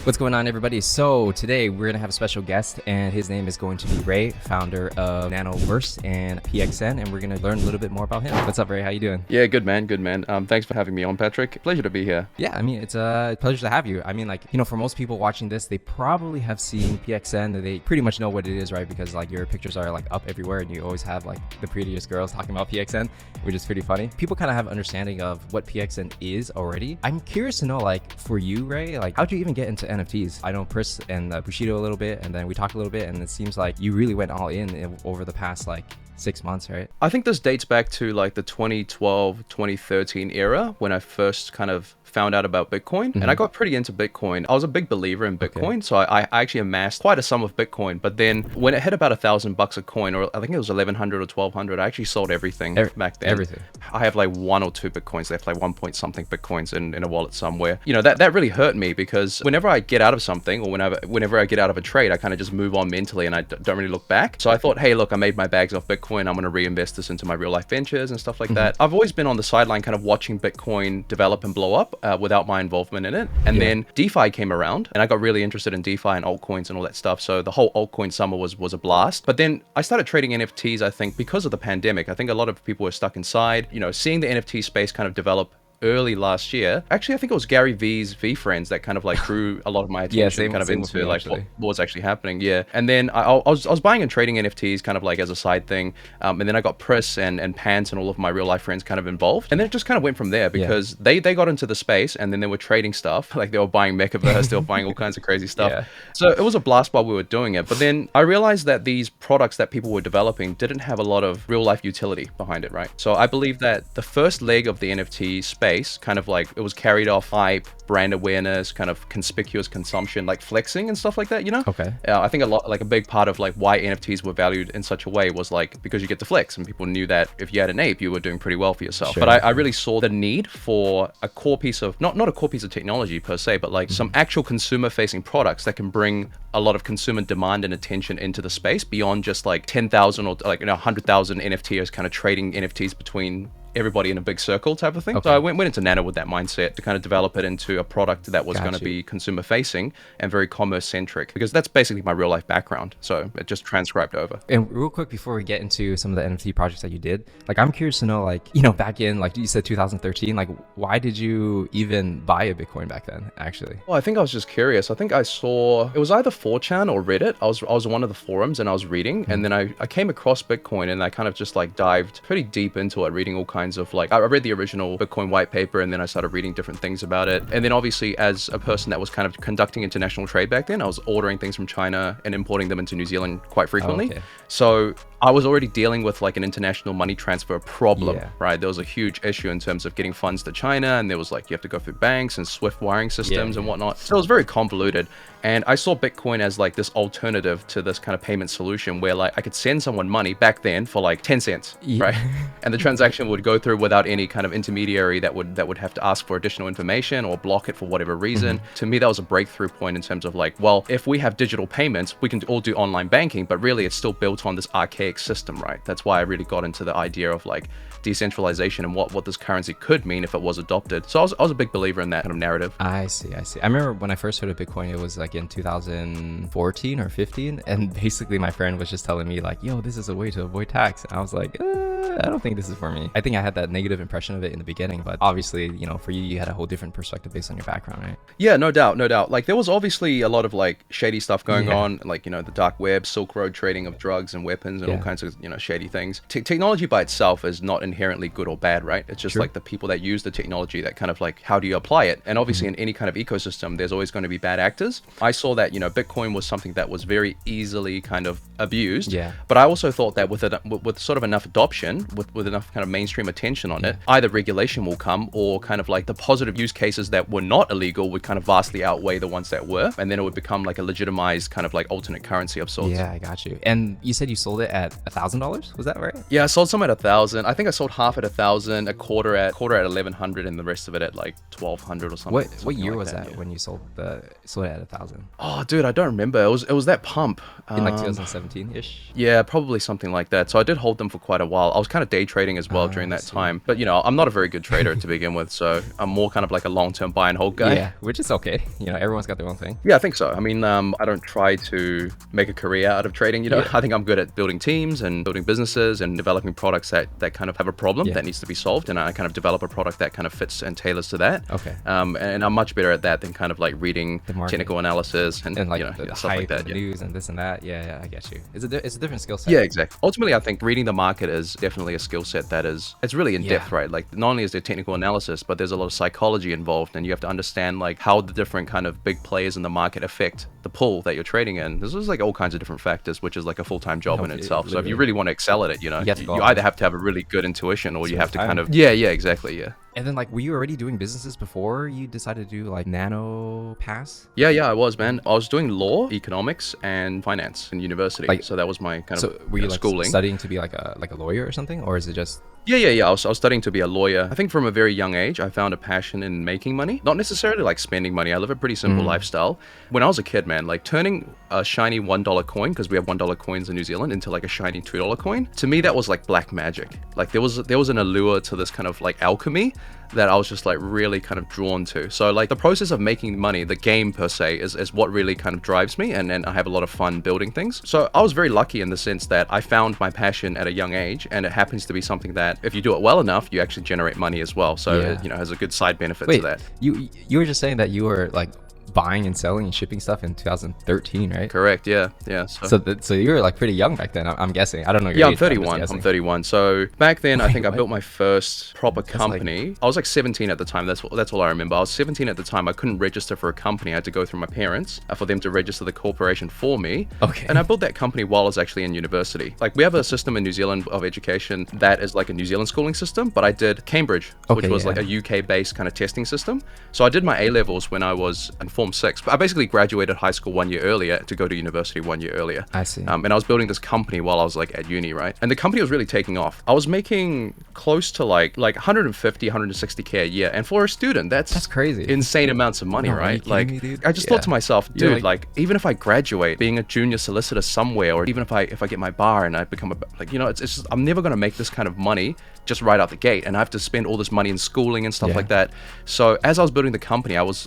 What's going on, everybody? So today we're gonna have a special guest, and his name is going to be Rei, founder of Nanoverse and PXN, and we're gonna learn a little bit more about him. What's up, Rei? How you doing? Yeah, good man, good man. Thanks for having me on, Patrick. Pleasure to be here. Yeah, I mean, it's a pleasure to have you. I mean, like, you know, for most people watching this, they probably have seen PXN. They pretty much know what it is, right? Because like your pictures are like up everywhere, and you always have like the prettiest girls talking about PXN, which is pretty funny. People kind of have an understanding of what PXN is already. I'm curious to know, like, for you, Rei, like, how'd you even get into NFTs? I know Chris and Bushido a little bit, and then we talked a little bit, and it seems like you really went all in over the past like 6 months, right? I think this dates back to like the 2012, 2013 era when I first kind of found out about Bitcoin, and I got pretty into Bitcoin. I was a big believer in Bitcoin, so I actually amassed quite a sum of Bitcoin. But then when it hit about $1,000 a coin, or I think it was 1,100 or 1,200, I actually sold everything back then. Everything. I have like 1 or 2 Bitcoins left, like 1 point something Bitcoins in a wallet somewhere. You know, that really hurt me, because whenever I get out of something, or whenever I get out of a trade, I kind of just move on mentally, and I don't really look back. So I thought, hey, look, I made my bags off Bitcoin. I'm going to reinvest this into my real life ventures and stuff like that. I've always been on the sideline kind of watching Bitcoin develop and blow up without my involvement in it. And then DeFi came around, and I got really interested in DeFi and altcoins and all that stuff. So the whole altcoin summer was a blast. But then I started trading NFTs, I think, because of the pandemic. I think a lot of people were stuck inside, you know, seeing the NFT space kind of develop early last year. Actually, I think it was Gary V's VFriends that kind of like drew a lot of my attention into like what was actually happening. Yeah. And then I was buying and trading NFTs kind of like as a side thing. And then I got Pris and Pants and all of my real life friends kind of involved. And then it just kind of went from there, because they got into the space, and then they were trading stuff. Like they were buying Metaverse, they were buying all kinds of crazy stuff. So it was a blast while we were doing it. But then I realized that these products that people were developing didn't have a lot of real life utility behind it, right? So I believe that the first leg of the NFT space kind of like it was carried off hype, brand awareness, kind of conspicuous consumption, like flexing and stuff like that, you know? I think a big part of like why NFTs were valued in such a way was like because you get to flex, and people knew that if you had an ape, you were doing pretty well for yourself. But I really saw the need for a core piece of not a core piece of technology per se, but like some actual consumer facing products that can bring a lot of consumer demand and attention into the space beyond just like 10,000 or like 100,000 NFTs kind of trading NFTs between everybody in a big circle type of thing. So I went into Nano with that mindset to kind of develop it into a product that was going to be consumer facing and very commerce centric, because that's basically my real life background. So it just transcribed over. And real quick, before we get into some of the NFT projects that you did, like I'm curious to know, like, you know, back in, like you said, 2013, like why did you even buy a Bitcoin back then, actually? Well, I think I was just curious. I think I saw, it was either 4chan or Reddit. I was on one of the forums and I was reading, and then I came across Bitcoin, and I kind of just like dived pretty deep into it, reading all kinds of like, I read the original Bitcoin white paper, and then I started reading different things about it. And then obviously, as a person that was kind of conducting international trade back then, I was ordering things from China and importing them into New Zealand quite frequently. So I was already dealing with like an international money transfer problem, right? There was a huge issue in terms of getting funds to China, and there was like, you have to go through banks and Swift wiring systems and whatnot. So it was very convoluted. And I saw Bitcoin as like this alternative to this kind of payment solution where like I could send someone money back then for like 10 cents, right? And the transaction would go through without any kind of intermediary that would have to ask for additional information or block it for whatever reason. To me, that was a breakthrough point in terms of like, well, if we have digital payments, we can all do online banking, but really it's still built on this archaic system, right? That's why I really got into the idea of like decentralization and what this currency could mean if it was adopted. So I was a big believer in that kind of narrative. I see. I remember when I first heard of Bitcoin, it was like in 2014 or 15, and basically my friend was just telling me like, yo, this is a way to avoid tax, and I was like, I don't think this is for me. I think I had that negative impression of it in the beginning, but obviously, you know, for you, you had a whole different perspective based on your background, right? Yeah, no doubt. Like there was obviously a lot of like shady stuff going on, like, you know, the dark web, Silk Road trading of drugs and weapons and all kinds of, you know, shady things. Technology by itself is not inherently good or bad, right? It's just like the people that use the technology that kind of like, how do you apply it? And obviously in any kind of ecosystem, there's always going to be bad actors. I saw that, you know, Bitcoin was something that was very easily kind of abused. But I also thought that with sort of enough adoption, with enough kind of mainstream attention on it, either regulation will come, or kind of like the positive use cases that were not illegal would kind of vastly outweigh the ones that were, and then it would become like a legitimized kind of like alternate currency of sorts. Yeah, I got you. And you said you sold it at at $1,000. Was that right? Yeah, I sold some at 1,000. I think I sold half at 1,000, a quarter at 1,100, and the rest of it at like 1,200 or something. What year like was that yeah. when you sold it at 1,000? Oh, dude, I don't remember. It was that pump. In like 2017-ish? Yeah, probably something like that. So I did hold them for quite a while. I was kind of day trading as well during that time. But, you know, I'm not a very good trader to begin with. So I'm more kind of like a long-term buy and hold guy. Yeah, which is okay. You know, everyone's got their own thing. Yeah, I think so. I mean, I don't try to make a career out of trading, you know. Yeah. I think I'm good at building teams and building businesses and developing products that kind of have a problem that needs to be solved. And I kind of develop a product that kind of fits and tailors to that. Okay. And I'm much better at that than kind of like reading technical analysis and like you know, the stuff hype like that. and the news and this and that. Yeah, I get you. It's a different skill set. Yeah, exactly. Ultimately, I think reading the market is definitely a skill set that it's really in depth, right? Like not only is there technical analysis, but there's a lot of psychology involved, and you have to understand like how the different kind of big players in the market affect the pool that you're trading in. This is like all kinds of different factors, which is like a full-time job in itself. So if you really want to excel at it, you know, you either have to have a really good intuition or you have to kind of exactly. And then like, were you already doing businesses before you decided to do like Nanopass? Yeah, I was, man. I was doing law, economics, and finance in university. So that was my kind of were you like schooling. Studying to be like a lawyer or something, or is it just? Yeah. I was studying to be a lawyer. I think from a very young age, I found a passion in making money. Not necessarily like spending money. I live a pretty simple lifestyle. When I was a kid, man, like turning a shiny $1 coin, because we have $1 coins in New Zealand, into like a shiny $2 coin, to me that was like black magic. Like there was an allure to this kind of like alchemy that I was just like really kind of drawn to. So like the process of making money, the game per se, is what really kind of drives me, and I have a lot of fun building things. So I was very lucky in the sense that I found my passion at a young age, and it happens to be something that if you do it well enough, you actually generate money as well. So it, you know, has a good side benefit to that. You were just saying that you were like buying and selling and shipping stuff in 2013, right? Correct. Yeah. So you were like pretty young back then. I'm guessing. I don't know your age, I'm 31. I'm 31. So back then, I think I built my first proper company. I was like 17 at the time. That's all I remember. I was 17 at the time. I couldn't register for a company. I had to go through my parents for them to register the corporation for me. Okay. And I built that company while I was actually in university. Like we have a system in New Zealand of education that is like a New Zealand schooling system, but I did Cambridge, which was like a UK-based kind of testing system. So I did my A-levels when I was in Form 6. But I basically graduated high school 1 year earlier to go to university 1 year earlier. I see. And I was building this company while I was like at uni, right? And the company was really taking off. I was making close to like 150, 160K a year. And for a student, that's crazy. Insane amounts of money, right? Like me, dude? I just thought to myself, dude, like even if I graduate being a junior solicitor somewhere, or even if I get my bar and I become it's just, I'm never going to make this kind of money just right out the gate, and I have to spend all this money in schooling and stuff like that. So as I was building the company, I was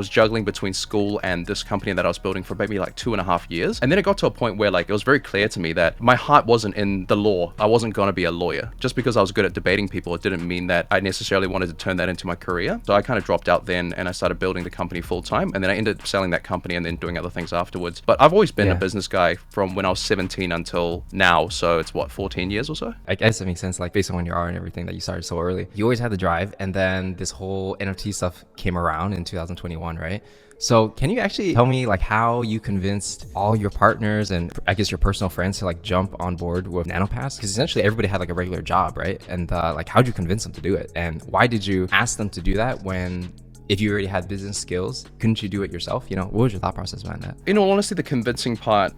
juggling between school and this company that I was building for maybe like 2.5 years. And then it got to a point where like it was very clear to me that my heart wasn't in the law. I wasn't going to be a lawyer. Just because I was good at debating people, it didn't mean that I necessarily wanted to turn that into my career. So I kind of dropped out then, and I started building the company full time, and then I ended up selling that company and then doing other things afterwards. But I've always been a business guy from when I was 17 until now. So it's 14 years or so? I guess it makes sense, like based on when you are and everything, that you started so early. You always had the drive, and then this whole NFT stuff came around in 2021, right? So can you actually tell me like how you convinced all your partners and I guess your personal friends to like jump on board with Nanopass? Because essentially everybody had like a regular job, right? And like how'd you convince them to do it? And why did you ask them to do that when, if you already had business skills, couldn't you do it yourself? You know, what was your thought process behind that? In all honesty, the convincing part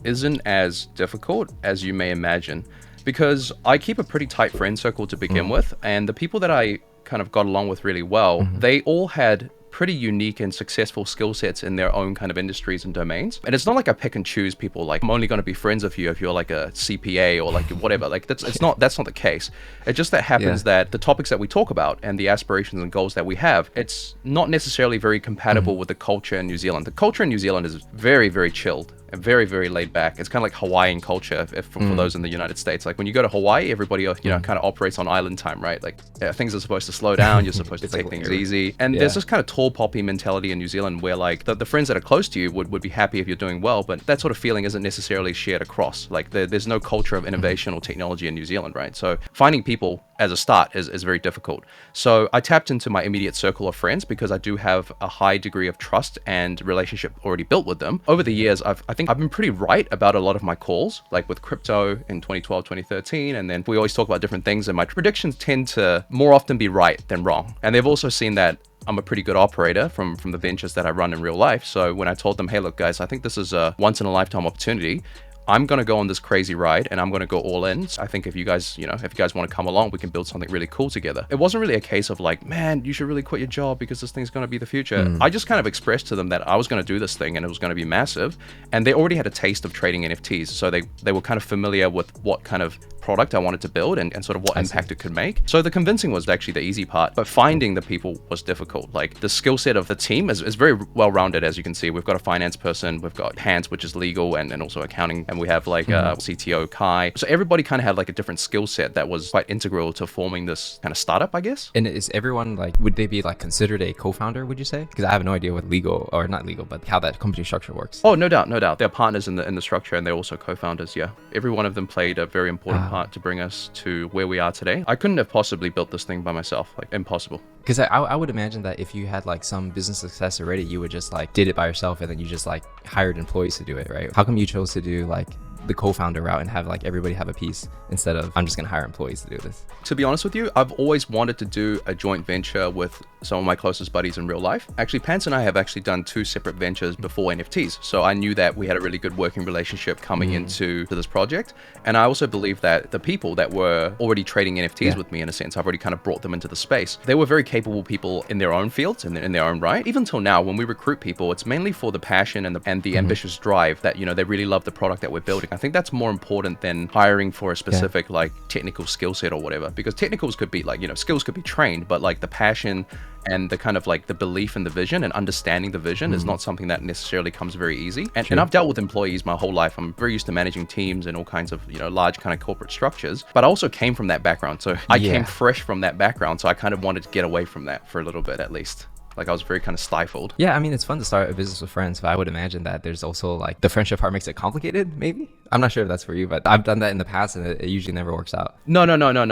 isn't as difficult as you may imagine, because I keep a pretty tight friend circle to begin with, and the people that I kind of got along with really well, they all had pretty unique and successful skill sets in their own kind of industries and domains. And it's not like I pick and choose people, like I'm only going to be friends with you if you're like a CPA or like whatever. Like that's not the case. It just that happens that the topics that we talk about and the aspirations and goals that we have, it's not necessarily very compatible with the culture in New Zealand. The culture in New Zealand is very, very chilled and very, very laid back. It's kind of like Hawaiian culture for those in the United States. Like when you go to Hawaii, everybody kind of operates on island time, right? Like things are supposed to slow down. You're supposed to take things easy. And there's this kind of tall poppy mentality in New Zealand where like the friends that are close to you would be happy if you're doing well, but that sort of feeling isn't necessarily shared across. Like there's no culture of innovation or technology in New Zealand, right? So finding people as a start is very difficult. So I tapped into my immediate circle of friends because I do have a high degree of trust and relationship already built with them. Over the years, I think I've been pretty right about a lot of my calls, like with crypto in 2012, 2013. And then we always talk about different things, and my predictions tend to more often be right than wrong. And they've also seen that I'm a pretty good operator from the ventures that I run in real life. So when I told them, hey, look, guys, I think this is a once in a lifetime opportunity, I'm going to go on this crazy ride and I'm going to go all in. So I think if you guys, you know, if you guys want to come along, we can build something really cool together. It wasn't really a case of like, man, you should really quit your job because this thing's going to be the future. I just kind of expressed to them that I was going to do this thing and it was going to be massive. And they already had a taste of trading NFTs. So they were kind of familiar with what kind of product I wanted to build and sort of what impact it could make. So the convincing was actually the easy part, but finding the people was difficult. Like the skill set of the team is very well rounded, as you can see. We've got a finance person, we've got Hans, which is legal and also accounting, and we have like CTO Kai. So everybody kind of had like a different skill set that was quite integral to forming this kind of startup, I guess. And is everyone like, would they be like considered a co-founder, would you say? Because I have no idea what legal, or not legal, but how that company structure works. Oh, no doubt, no doubt. They're partners in the structure and they're also co-founders, yeah. Every one of them played a very important part to bring us to where we are today. I couldn't have possibly built this thing by myself, like impossible. Because I would imagine that if you had like some business success already, you would just like did it by yourself and then you just like hired employees to do it, right? How come you chose to do like the co-founder route and have like everybody have a piece instead of I'm just gonna hire employees to do this? To be honest with you, I've always wanted to do a joint venture with some of my closest buddies in real life. Actually, Pants and I have actually done 2 separate ventures before NFTs. So I knew that we had a really good working relationship coming into this project. And I also believe that the people that were already trading NFTs with me, in a sense, I've already kind of brought them into the space. They were very capable people in their own fields and in their own right. Even till now, when we recruit people, it's mainly for the passion and the ambitious drive that, you know, they really love the product that we're building. I think that's more important than hiring for a specific like technical skill set or whatever, because technicals could be like, you know, skills could be trained, but like the passion and the kind of like the belief in the vision and understanding the vision is not something that necessarily comes very easy. And I've dealt with employees my whole life. I'm very used to managing teams and all kinds of, you know, large kind of corporate structures, but I also came from that background. So I came fresh from that background. So I kind of wanted to get away from that for a little bit at least. Like I was very kind of stifled. Yeah, I mean, it's fun to start a business with friends, but I would imagine that there's also like the friendship part makes it complicated, maybe? I'm not sure if that's for you, but I've done that in the past and it usually never works out. No.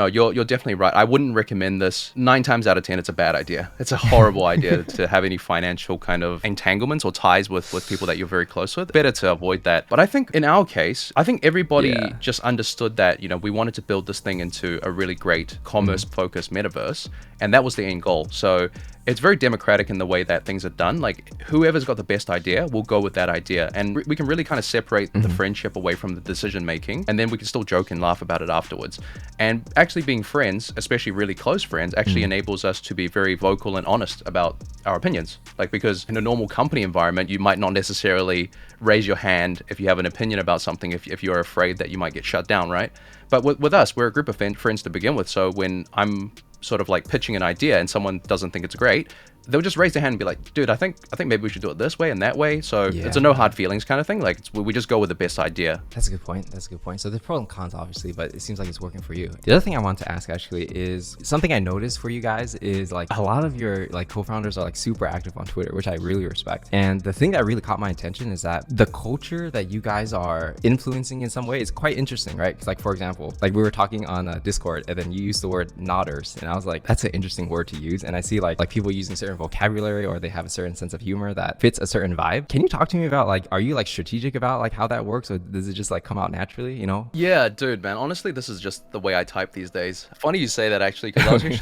You're definitely right. I wouldn't recommend this. 9 times out of 10, it's a bad idea. It's a horrible idea to have any financial kind of entanglements or ties with people that you're very close with. Better to avoid that. But I think in our case, I think everybody just understood that, you know, we wanted to build this thing into a really great commerce-focused metaverse, and that was the end goal. So it's very democratic in the way that things are done. Like whoever's got the best idea will go with that idea. And we can really kind of separate the friendship away from the decision making. And then we can still joke and laugh about it afterwards. And actually being friends, especially really close friends, actually enables us to be very vocal and honest about our opinions. Like, because in a normal company environment, you might not necessarily raise your hand if you have an opinion about something, if you're afraid that you might get shut down, right? But with us, we're a group of friends to begin with. So when I'm sort of like pitching an idea and someone doesn't think it's great, they'll just raise their hand and be like, dude, I think maybe we should do it this way and that way. So it's a no hard feelings kind of thing. Like we just go with the best idea. That's a good point. So there's pros and cons, obviously, but it seems like it's working for you. The other thing I want to ask actually is something I noticed for you guys is like a lot of your like co-founders are like super active on Twitter, which I really respect. And the thing that really caught my attention is that the culture that you guys are influencing in some way is quite interesting, right? Because like, for example, like we were talking on Discord and then you used the word nodders. And I was like, that's an interesting word to use. And I see like people using certain vocabulary or they have a certain sense of humor that fits a certain vibe. Can you talk to me about like, are you like strategic about like how that works, or does it just like come out naturally, you know? Yeah, dude, man, honestly, this is just the way I type these days. Funny you say that actually, because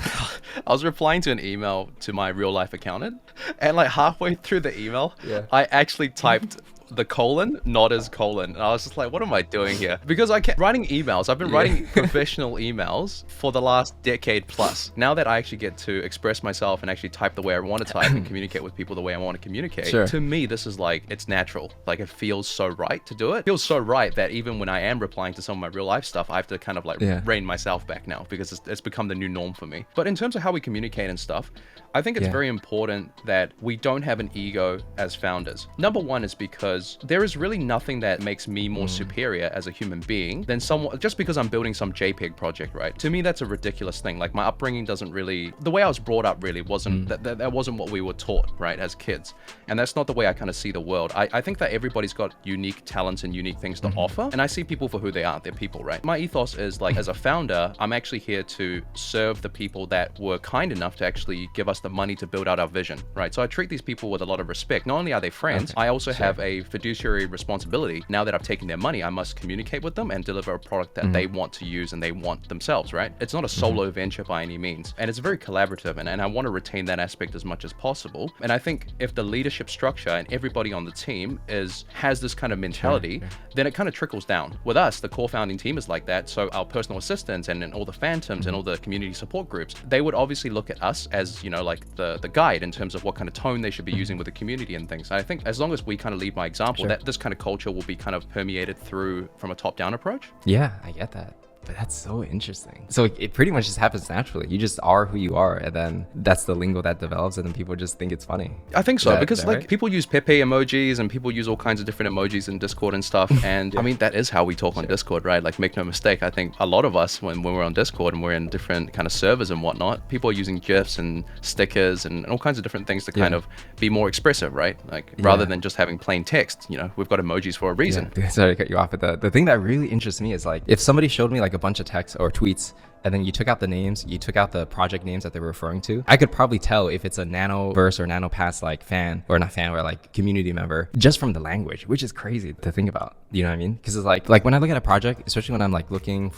I was replying to an email to my real life accountant, and like halfway through the email, I actually typed the colon, not as colon. And I was just like, what am I doing here? Because I kept writing emails. I've been writing professional emails for the last decade plus. Now that I actually get to express myself and actually type the way I want to type and communicate with people the way I want to communicate, to me, this is like, it's natural. Like it feels so right to do it. It feels so right that even when I am replying to some of my real life stuff, I have to kind of like rein myself back now because it's become the new norm for me. But in terms of how we communicate and stuff, I think it's very important that we don't have an ego as founders. Number one is because there is really nothing that makes me more superior as a human being than someone, just because I'm building some JPEG project, right? To me, that's a ridiculous thing. Like my upbringing doesn't really, the way I was brought up really wasn't, that wasn't what we were taught, right, as kids. And that's not the way I kind of see the world. I think that everybody's got unique talents and unique things to offer. And I see people for who they are. They're people, right? My ethos is like, as a founder, I'm actually here to serve the people that were kind enough to actually give us the money to build out our vision, right? So I treat these people with a lot of respect. Not only are they friends, I also have a fiduciary responsibility. Now that I've taken their money, I must communicate with them and deliver a product that they want to use and they want themselves, right? It's not a solo venture by any means. And it's very collaborative, and I want to retain that aspect as much as possible. And I think if the leadership structure and everybody on the team has this kind of mentality, then it kind of trickles down. With us, the core founding team is like that. So our personal assistants and all the phantoms and all the community support groups, they would obviously look at us as, like the guide in terms of what kind of tone they should be using with the community and things. And I think as long as we kind of lead by example, that this kind of culture will be kind of permeated through from a top-down approach. Yeah, I get that. But that's so interesting. So it pretty much just happens naturally. You just are who you are, and then that's the lingo that develops, and then people just think it's funny. I think so, because like people use Pepe emojis and people use all kinds of different emojis in Discord and stuff. And I mean, that is how we talk on Discord, right? Like, make no mistake. I think a lot of us, when we're on Discord and we're in different kind of servers and whatnot, people are using GIFs and stickers and all kinds of different things to kind of be more expressive, right? Like, rather than just having plain text, we've got emojis for a reason. Sorry to cut you off, but the thing that really interests me is, like, if somebody showed me like a bunch of text or tweets, and then you took out the names, you took out the project names that they were referring to, I could probably tell if it's a Nanoverse or Nanopass like fan, or not fan, or like community member, just from the language, which is crazy to think about. You know what I mean? Because it's like when I look at a project, especially when I'm like when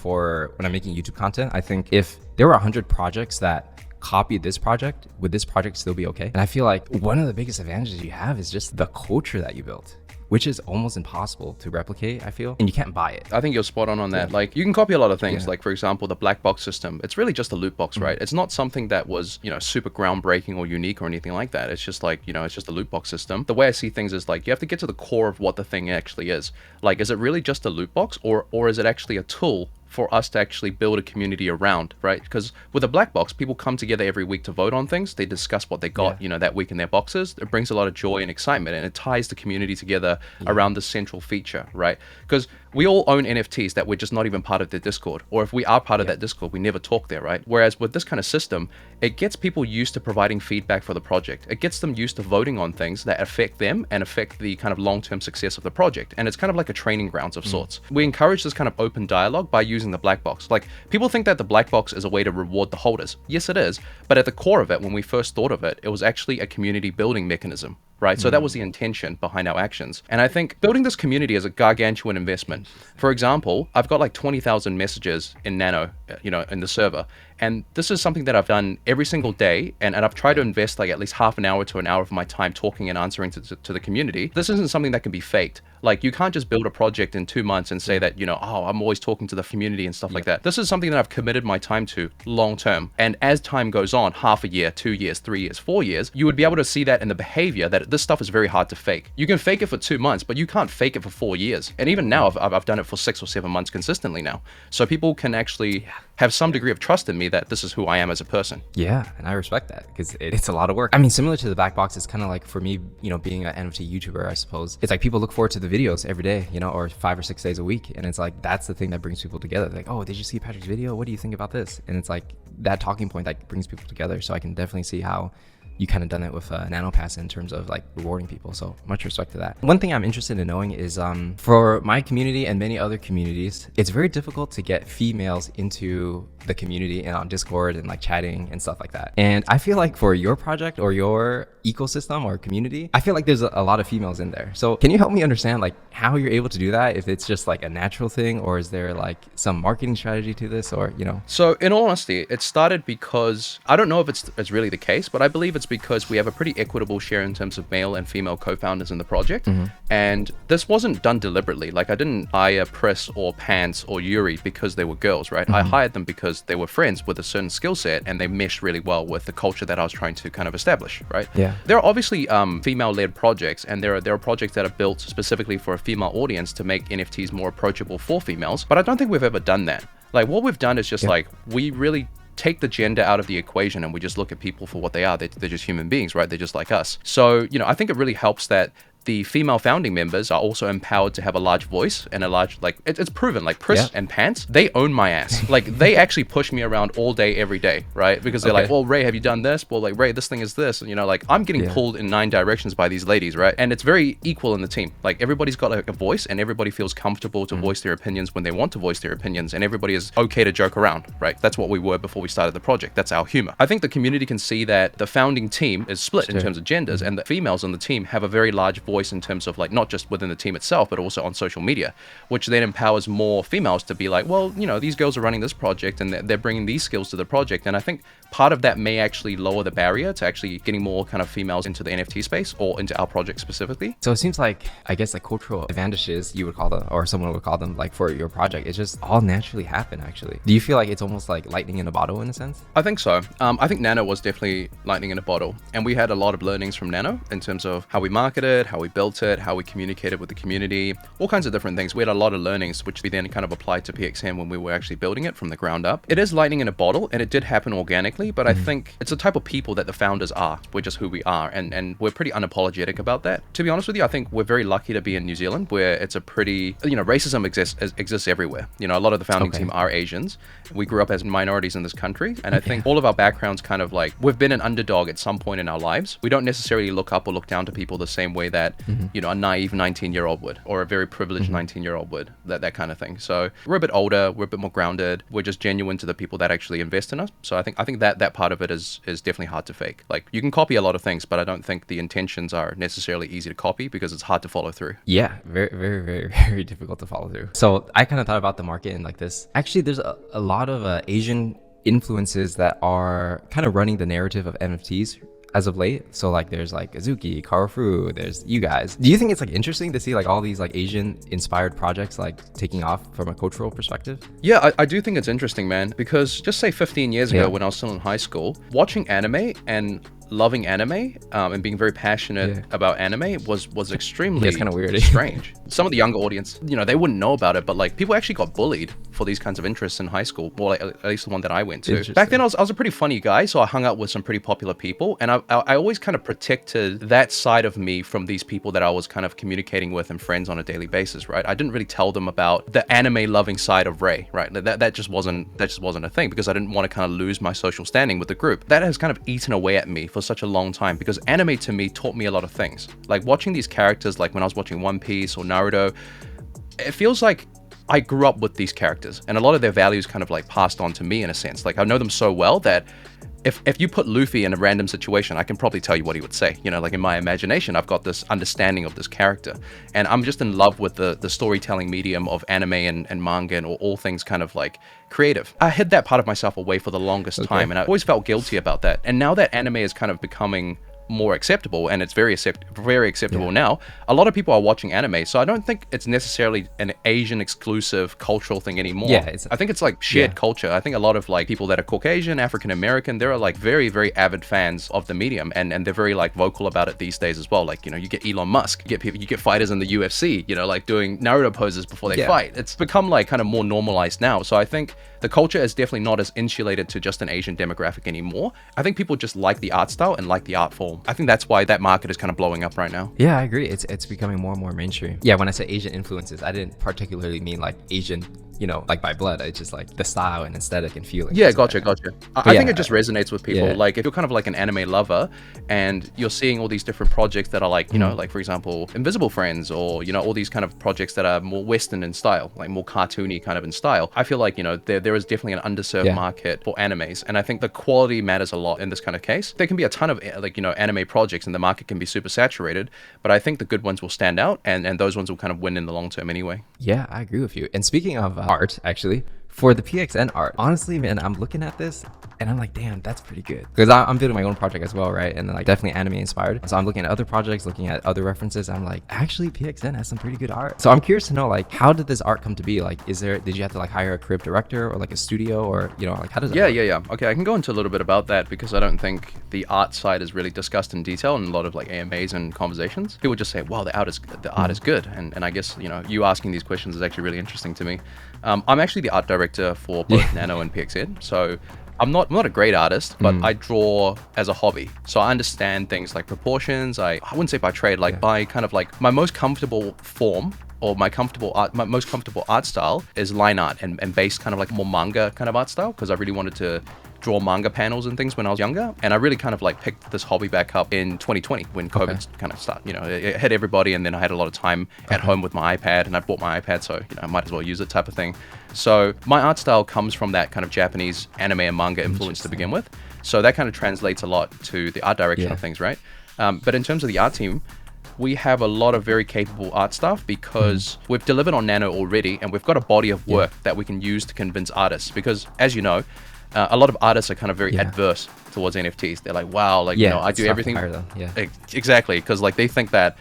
I'm making YouTube content, I think if there were 100 projects that copy this project, would this project still be okay? And I feel like one of the biggest advantages you have is just the culture that you built, which is almost impossible to replicate, I feel, and you can't buy it. I think you're spot on that. Like, you can copy a lot of things. Like, for example, the black box system, it's really just a loot box, right? It's not something that was, super groundbreaking or unique or anything like that. It's just like, it's just a loot box system. The way I see things is like, you have to get to the core of what the thing actually is. Like, is it really just a loot box, or is it actually a tool for us to actually build a community around, right? Because with a black box, people come together every week to vote on things. They discuss what they got, that week in their boxes. It brings a lot of joy and excitement, and it ties the community together around the central feature, right? Because we all own NFTs that we're just not even part of the Discord, or if we are part of that Discord, we never talk there, right? Whereas with this kind of system, it gets people used to providing feedback for the project. It gets them used to voting on things that affect them and affect the kind of long-term success of the project. And it's kind of like a training grounds of sorts. We encourage this kind of open dialogue by using the black box. Like, people think that the black box is a way to reward the holders. Yes, it is. But at the core of it, when we first thought of it, it was actually a community building mechanism, right? So that was the intention behind our actions. And I think building this community is a gargantuan investment. For example, I've got like 20,000 messages in Nano, in the server. And this is something that I've done every single day. And I've tried to invest like at least half an hour to an hour of my time talking and answering to the community. This isn't something that can be faked. Like, you can't just build a project in 2 months and say that, I'm always talking to the community and stuff like that. This is something that I've committed my time to long term. And as time goes on, half a year, 2 years, 3 years, 4 years, you would be able to see that in the behavior that this stuff is very hard to fake. You can fake it for 2 months, but you can't fake it for 4 years. And even now, I've done it for 6 or 7 months consistently now. So people can actually have some degree of trust in me that this is who I am as a person. Yeah, and I respect that, because it's a lot of work. I mean, similar to the black box, it's kind of like, for me, being an NFT YouTuber, I suppose, it's like people look forward to the videos every day, or 5 or 6 days a week. And it's like, that's the thing that brings people together. Like, oh, did you see Patrick's video? What do you think about this? And it's like that talking point that brings people together. So I can definitely see how you kind of done it with Nanopass in terms of like rewarding people. So much respect to that. One thing I'm interested in knowing is for my community and many other communities, it's very difficult to get females into the community and on Discord and like chatting and stuff like that. And I feel like for your project or your ecosystem or community, I feel like there's a lot of females in there. So can you help me understand like how you're able to do that? If it's just like a natural thing, or is there like some marketing strategy to this, or So in all honesty, it started because I don't know if it's really the case, but I believe it's because we have a pretty equitable share in terms of male and female co-founders in the project. And this wasn't done deliberately. Like, I didn't hire Pris or Pants or Yuri because they were girls, right? I hired them because they were friends with a certain skill set and they meshed really well with the culture that I was trying to kind of establish, right? Yeah. There are obviously female-led projects, and there are projects that are built specifically for a female audience to make NFTs more approachable for females, but I don't think we've ever done that. Like, what we've done is just like, we really take the gender out of the equation and we just look at people for what they are. They're just human beings, right? They're just like us. So, I think it really helps that the female founding members are also empowered to have a large voice and a large, like, it's proven, like Pris and Pants, they own my ass. Like, they actually push me around all day, every day, right? Because they're like, well, Ray, have you done this? Well, like, Ray, this thing is this. And, like, I'm getting pulled in 9 directions by these ladies, right? And it's very equal in the team. Like, everybody's got like a voice, and everybody feels comfortable to voice their opinions when they want to voice their opinions, and everybody is okay to joke around, right? That's what we were before we started the project. That's our humor. I think the community can see that the founding team is split in terms of genders, and the females on the team have a very large voice voice in terms of like not just within the team itself, but also on social media, which then empowers more females to be like, well, these girls are running this project and they're bringing these skills to the project. And I think part of that may actually lower the barrier to actually getting more kind of females into the NFT space or into our project specifically. So it seems like, I guess, like cultural advantages, you would call them, or someone would call them, like for your project, it just all naturally happen actually. Do you feel like it's almost like lightning in a bottle in a sense? I think so. I think Nano was definitely lightning in a bottle, and we had a lot of learnings from Nano in terms of how we marketed, how we built it, how we communicated with the community, all kinds of different things. We had a lot of learnings, which we then kind of applied to PXN when we were actually building it from the ground up. It is lightning in a bottle, and it did happen organically, but I think it's the type of people that the founders are. We're just who we are, and we're pretty unapologetic about that. To be honest with you, I think we're very lucky to be in New Zealand, where it's a pretty, racism exists everywhere. A lot of the founding team are Asians. We grew up as minorities in this country, and I think all of our backgrounds kind of like, we've been an underdog at some point in our lives. We don't necessarily look up or look down to people the same way that, a naive 19-year-old would, or a very privileged 19-year-old would, that kind of thing. So we're a bit older, we're a bit more grounded, we're just genuine to the people that actually invest in us. So I think that part of it is definitely hard to fake. Like, you can copy a lot of things, but I don't think the intentions are necessarily easy to copy because it's hard to follow through. Yeah, very, very, very, very difficult to follow through. So I kind of thought about the market and like this. Actually, there's a lot of Asian influences that are kind of running the narrative of NFTs as of late. So like there's like Azuki, Karofu, there's you guys. Do you think it's like interesting to see like all these like Asian inspired projects like taking off from a cultural perspective? Yeah, I do think it's interesting, man, because just say 15 years ago when I was still in high school, watching anime and loving anime and being very passionate about anime was extremely it's kind of weird. strange. Some of the younger audience, they wouldn't know about it, but like people actually got bullied for these kinds of interests in high school, or like, at least the one that I went to. Back then I was a pretty funny guy, so I hung out with some pretty popular people, and I always kind of protected that side of me from these people that I was kind of communicating with and friends on a daily basis, right? I didn't really tell them about the anime loving side of Rei, right? That just wasn't a thing, because I didn't want to kind of lose my social standing with the group. That has kind of eaten away at me for such a long time, because anime to me taught me a lot of things. Like watching these characters, like when I was watching One Piece or Naruto, it feels like I grew up with these characters, and a lot of their values kind of like passed on to me in a sense. Like I know them so well that if you put Luffy in a random situation, I can probably tell you what he would say. Like in my imagination, I've got this understanding of this character, and I'm just in love with the storytelling medium of anime and manga and all things kind of like creative. I hid that part of myself away for the longest time, and I always felt guilty about that. And now that anime is kind of becoming more acceptable, and it's very acceptable now, a lot of people are watching anime, so I don't think it's necessarily an Asian exclusive cultural thing anymore. I think it's like shared culture. I think a lot of like people that are Caucasian, African American, they're like very, very avid fans of the medium, and they're very like vocal about it these days as well. Like, you get Elon Musk, you get fighters in the UFC, like doing Naruto poses before they fight. It's become like kind of more normalized now. So I think the culture is definitely not as insulated to just an Asian demographic anymore. I think people just like the art style and like the art form. I think that's why that market is kind of blowing up right now. Yeah, I agree. It's becoming more and more mainstream. Yeah, when I say Asian influences, I didn't particularly mean like Asian, like by blood. It's just like the style and aesthetic and feeling. Yeah, gotcha. I think it just resonates with people. Like if you're kind of like an anime lover and you're seeing all these different projects that are like, like for example, Invisible Friends, or, all these kind of projects that are more Western in style, like more cartoony kind of in style. I feel like, there is definitely an underserved market for animes. And I think the quality matters a lot in this kind of case. There can be a ton of like, anime projects and the market can be super saturated, but I think the good ones will stand out, and those ones will kind of win in the long term anyway. Yeah, I agree with you. And speaking of art, actually, for the PXN art, honestly, man, I'm looking at this and I'm like, damn, that's pretty good. Because I'm building my own project as well, right? And like definitely anime inspired. So I'm looking at other projects, looking at other references. I'm like, actually, PXN has some pretty good art. So I'm curious to know, like, how did this art come to be? Like, did you have to like hire a creative director or like a studio, or, like how does it work? Yeah. Okay, I can go into a little bit about that, because I don't think the art side is really discussed in detail in a lot of like AMAs and conversations. People just say, wow, the art is good. And I guess, you asking these questions is actually really interesting to me. I'm actually the art director for both Nano and PXN. So I'm not a great artist, but I draw as a hobby. So I understand things like proportions. I wouldn't say by trade, like by kind of like my most comfortable form, or my most comfortable art style is line art and based kind of like more manga kind of art style, because I really wanted to draw manga panels and things when I was younger. And I really kind of like picked this hobby back up in 2020 when COVID kind of started, it hit everybody. And then I had a lot of time at home with my iPad, and I bought my iPad, so, I might as well use it type of thing. So my art style comes from that kind of Japanese anime and manga influence to begin with. So that kind of translates a lot to the art direction of things, right? But in terms of the art team, we have a lot of very capable art staff because we've delivered on Nano already, and we've got a body of work that we can use to convince artists. Because as you know, a lot of artists are kind of very adverse towards NFTs. They're like, wow, like, you know, I do everything. Exactly, because like they think that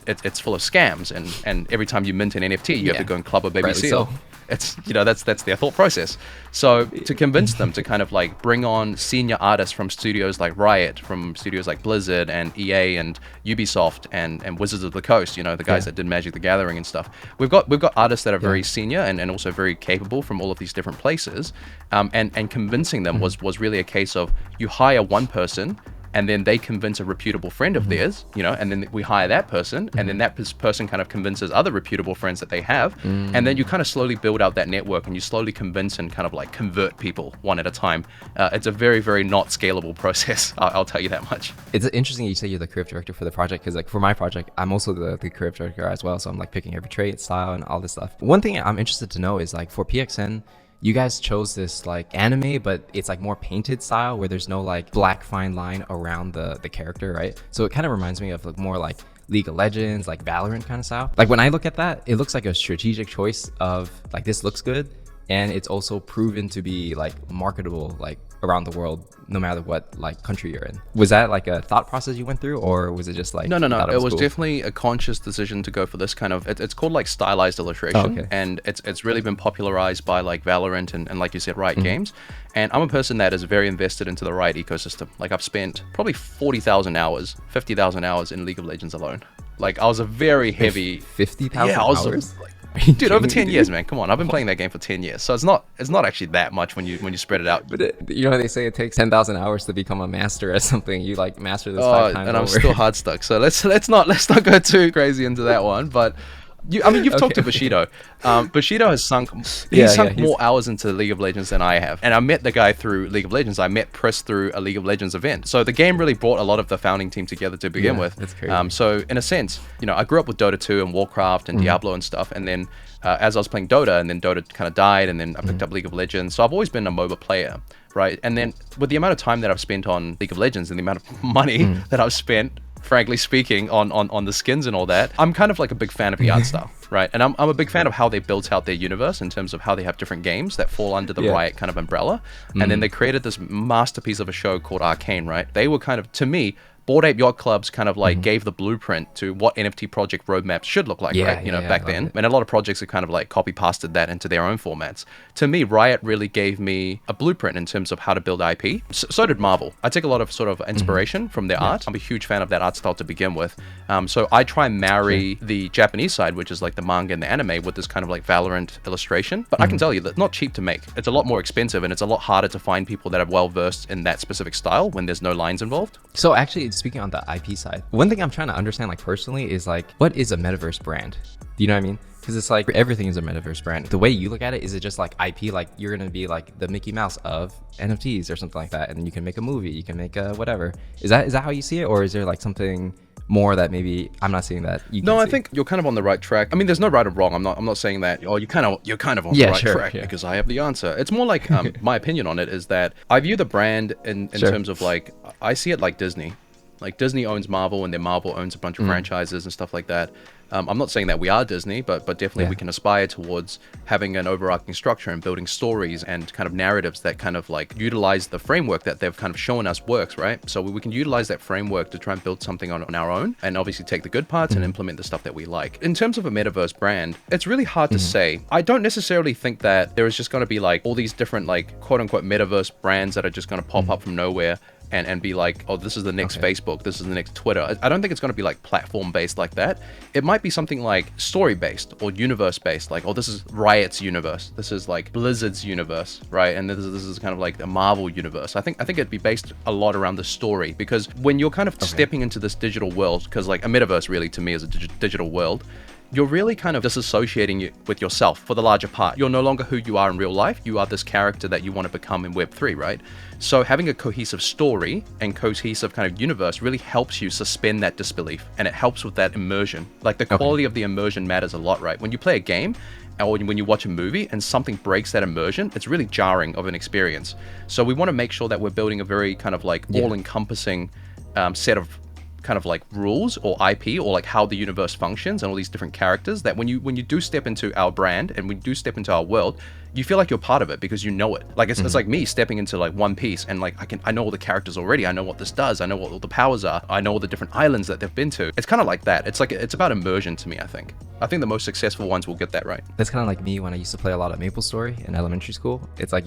it's full of scams, and every time you mint an NFT, you have to go and club a baby seal. It's, you know, that's their thought process. So to convince them to kind of like bring on senior artists from studios like Riot, from studios like Blizzard and EA and Ubisoft and Wizards of the Coast, you know, the guys that did Magic the Gathering and stuff. We've got artists that are very senior and also very capable from all of these different places. And convincing them was really a case of you hire one person, and then they convince a reputable friend of theirs, you know, and then we hire that person, and then that person kind of convinces other reputable friends that they have, and then you kind of slowly build out that network, and you slowly convince and kind of like convert people one at a time. It's a very, very not scalable process, I'll tell you that much. It's interesting you say you're the creative director for the project, because like for my project, I'm also the creative director as well, so I'm like picking every trait, style, and all this stuff. One thing I'm interested to know is like for PXN, you guys chose this like anime, but it's like more painted style where there's no like black fine line around the character, right? So it kind of reminds me of like more like League of Legends, like Valorant kind of style. Like when I look at that, it looks like a strategic choice of like, this looks good, and it's also proven to be like marketable like around the world, no matter what like country you're in. Was that like a thought process you went through, or was it just like no, it was cool? Definitely a conscious decision to go for this kind of, it's called like stylized illustration. And it's really been popularized by like Valorant and like you said, Riot Games. And I'm a person that is very invested into the Riot ecosystem. Like I've spent probably 40,000 hours, 50,000 hours in League of Legends alone. Like I was a very heavy 50,000 hours. Dude, over 10 years, man. Come on, I've been playing that game for 10 years, so it's not actually that much when you spread it out. But you know, they say it takes 10,000 hours to become a master at something. You like master this 5 times and I'm over. still hard stuck. So let's not go too crazy into that one. But you've talked to Bushido. Bushido has sunk more hours into League of Legends than I have. And I met the guy through League of Legends. I met Chris through a League of Legends event. So the game really brought a lot of the founding team together to begin with. That's crazy. So in a sense, you know, I grew up with Dota 2 and Warcraft and Diablo and stuff. And then as I was playing Dota, and then Dota kind of died, and then I picked up League of Legends. So I've always been a MOBA player, right? And then with the amount of time that I've spent on League of Legends and the amount of money that I've spent, frankly speaking, on the skins and all that, I'm kind of like a big fan of the art style, right? And I'm a big fan of how they built out their universe in terms of how they have different games that fall under the Riot kind of umbrella. And then they created this masterpiece of a show called Arcane, right? They were kind of, to me, Bored Ape Yacht Clubs kind of like gave the blueprint to what NFT project roadmaps should look like, right? You know, back then. And a lot of projects have kind of like copy pasted that into their own formats. To me, Riot really gave me a blueprint in terms of how to build IP. So did Marvel. I take a lot of sort of inspiration from their art. I'm a huge fan of that art style to begin with. So I try and marry the Japanese side, which is like the manga and the anime, with this kind of like Valorant illustration. But I can tell you that it's not cheap to make. It's a lot more expensive, and it's a lot harder to find people that are well versed in that specific style when there's no lines involved. So actually, speaking on the IP side, one thing I'm trying to understand like personally is like, what is a metaverse brand? Do you know what I mean? Because it's like everything is a metaverse brand. The way you look at it, is it just like IP, like you're gonna be like the Mickey Mouse of NFTs or something like that, and then you can make a movie, you can make a whatever. Is that how you see it, or is there like something more that maybe I'm not seeing that you can No, I see? think you're kind of on the right track. I mean, there's no right or wrong. I'm not saying that, oh, you're kind of on the right track because I have the answer. It's more like my opinion on it is that I view the brand in terms of like, I see it like Disney. Like Disney owns Marvel, and then Marvel owns a bunch of franchises and stuff like that. I'm not saying that we are Disney, but definitely we can aspire towards having an overarching structure and building stories and kind of narratives that kind of like utilize the framework that they've kind of shown us works, right? So we can utilize that framework to try and build something on our own, and obviously take the good parts and implement the stuff that we like. In terms of a metaverse brand, it's really hard to say. I don't necessarily think that there is just going to be like all these different like quote unquote metaverse brands that are just going to pop up from nowhere and be like, oh, this is the next Facebook, this is the next Twitter. I don't think it's going to be like platform based like that. It might be something like story based or universe based, like, oh, this is Riot's universe, this is like Blizzard's universe, right? And this is kind of like the Marvel universe. I think it'd be based a lot around the story, because when you're kind of stepping into this digital world, because like a metaverse really to me is a digital world, you're really kind of disassociating it with yourself for the larger part. You're no longer who you are in real life. You are this character that you want to become in Web3, right? So having a cohesive story and cohesive kind of universe really helps you suspend that disbelief, and it helps with that immersion. Like the quality of the immersion matters a lot, right? When you play a game or when you watch a movie and something breaks that immersion, it's really jarring of an experience. So we want to make sure that we're building a very kind of like all-encompassing set of kind of like rules or IP or like how the universe functions and all these different characters that when you do step into our brand and when you do step into our world, you feel like you're part of it because you know it. Like it's like me stepping into like One Piece and like I know all the characters already. I know what this does. I know what all the powers are. I know all the different islands that they've been to. It's kind of like that. It's about immersion to me, I think. I think the most successful ones will get that right. That's kind of like me when I used to play a lot of MapleStory in elementary school. It's like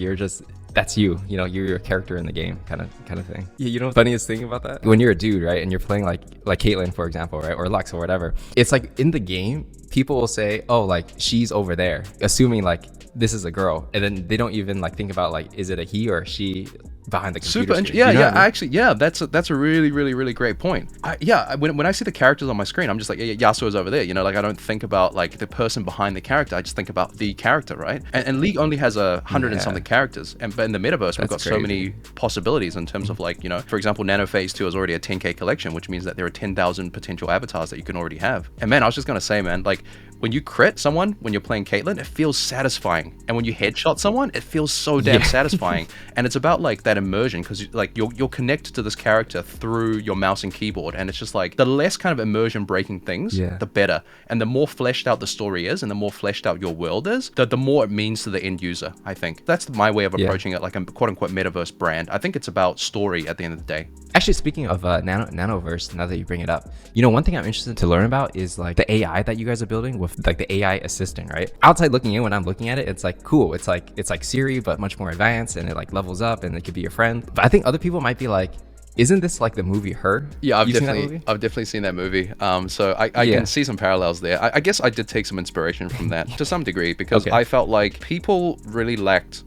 that's you know, you're your character in the game kind of thing. Yeah, you know the funniest thing about that? When you're a dude, right, and you're playing like Caitlyn, for example, right, or Lux or whatever, it's like in the game, people will say, oh, like she's over there, assuming like this is a girl, and then they don't even like think about like, is it a he or a she behind the computer screen? Yeah, you know yeah. what I mean? Actually, yeah, that's a really great point. When I see the characters on my screen, I'm just like, yeah, Yasuo's over there. You know, like I don't think about like the person behind the character. I just think about the character, right? And League only has 100 and something characters, but in the metaverse, we've got so many possibilities in terms of like, you know, for example, Nano Phase 2 is already a 10K collection, which means that there are 10,000 potential avatars that you can already have. And man, I was just gonna say, man, like when you crit someone when you're playing Caitlyn, it feels satisfying, and when you headshot someone, it feels so damn satisfying. And it's about like that immersion because like you're connected to this character through your mouse and keyboard, and it's just like the less kind of immersion breaking things, the better. And the more fleshed out the story is, and the more fleshed out your world is, the more it means to the end user. I think that's my way of approaching it, like a quote unquote metaverse brand. I think it's about story at the end of the day. Actually, speaking of Nanoverse, now that you bring it up, you know, one thing I'm interested to learn about is like the AI that you guys are building with like the AI assistant, right? Outside looking in, when I'm looking at it, it's like cool. It's like Siri, but much more advanced, and it like levels up, and it could be your friend. But I think other people might be like, isn't this like the movie Her? Yeah, I've definitely seen that movie. So I can see some parallels there. I guess I did take some inspiration from that to some degree because I felt like people really lacked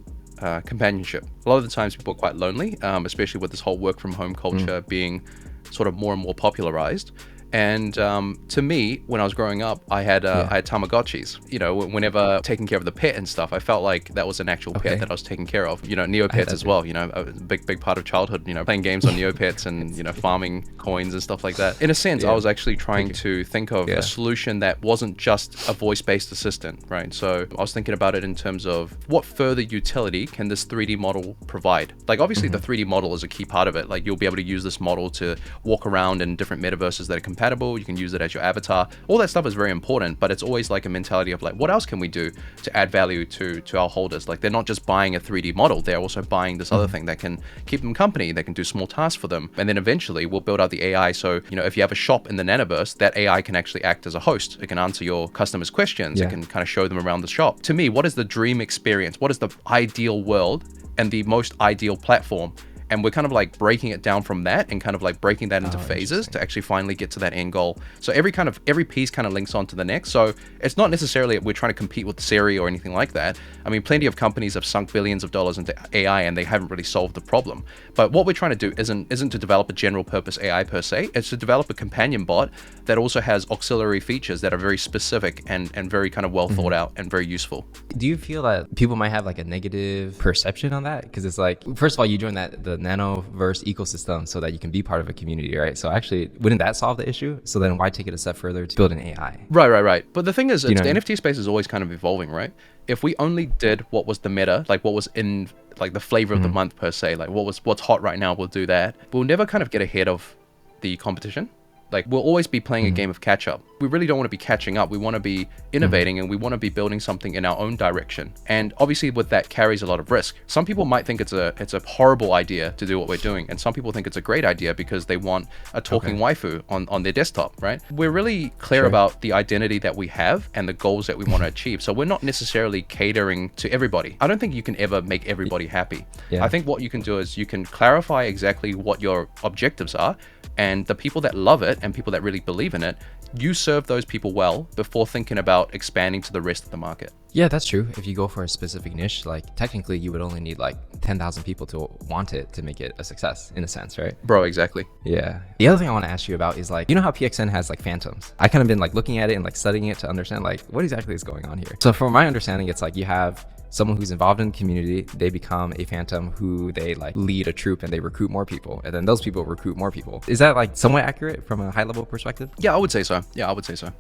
companionship. A lot of the times people are quite lonely, especially with this whole work from home culture being sort of more and more popularized. And to me, when I was growing up, I had Tamagotchis. You know, whenever taking care of the pet and stuff, I felt like that was an actual pet that I was taking care of. You know, Neopets as well. You know, a big part of childhood. You know, playing games on Neopets and you know, farming coins and stuff like that. In a sense, I was actually trying to think of a solution that wasn't just a voice-based assistant, right? So I was thinking about it in terms of what further utility can this 3D model provide? Like obviously the 3D model is a key part of it. Like you'll be able to use this model to walk around in different metaverses that are compatible. You can use it as your avatar. All that stuff is very important, but it's always like a mentality of like, what else can we do to add value to our holders? Like they're not just buying a 3D model, they're also buying this other thing that can keep them company, that can do small tasks for them. And then eventually we'll build out the AI. So, you know, if you have a shop in the Nanoverse, that AI can actually act as a host. It can answer your customers' questions. It can kind of show them around the shop. To me, what is the dream experience? What is the ideal world and the most ideal platform? And we're kind of like breaking it down from that and kind of like breaking that into phases to actually finally get to that end goal. So every piece kind of links on to the next. So it's not necessarily that we're trying to compete with Siri or anything like that. I mean, plenty of companies have sunk billions of dollars into AI and they haven't really solved the problem. But what we're trying to do isn't to develop a general purpose AI per se. It's to develop a companion bot that also has auxiliary features that are very specific and very kind of well thought out and very useful. Do you feel that people might have like a negative perception on that? Because it's like, first of all, you join the Nanoverse ecosystem so that you can be part of a community, right? So actually, wouldn't that solve the issue? So then why take it a step further to build an AI? Right. But the thing is, the NFT space is always kind of evolving, right? If we only did what was the meta, like what was in like the flavor of the month per se, like what's hot right now, we'll do that. We'll never kind of get ahead of the competition. Like we'll always be playing a game of catch up. We really don't want to be catching up. We want to be innovating and we want to be building something in our own direction. And obviously with that carries a lot of risk. Some people might think it's a horrible idea to do what we're doing. And some people think it's a great idea because they want a talking waifu on their desktop, right? We're really clear about the identity that we have and the goals that we want to achieve. So we're not necessarily catering to everybody. I don't think you can ever make everybody happy. I think what you can do is you can clarify exactly what your objectives are, and the people that love it and people that really believe in it, you serve those people well before thinking about expanding to the rest of the market. Yeah, that's true. If you go for a specific niche, like technically you would only need like 10,000 people to want it to make it a success in a sense, right? Bro, exactly. Yeah. The other thing I want to ask you about is like, you know how PXN has like phantoms? I kind of been like looking at it and like studying it to understand like what exactly is going on here. So from my understanding, it's like you have someone who's involved in the community, they become a phantom who they like lead a troop and they recruit more people, and then those people recruit more people. Is that like somewhat accurate from a high level perspective? Yeah, I would say so.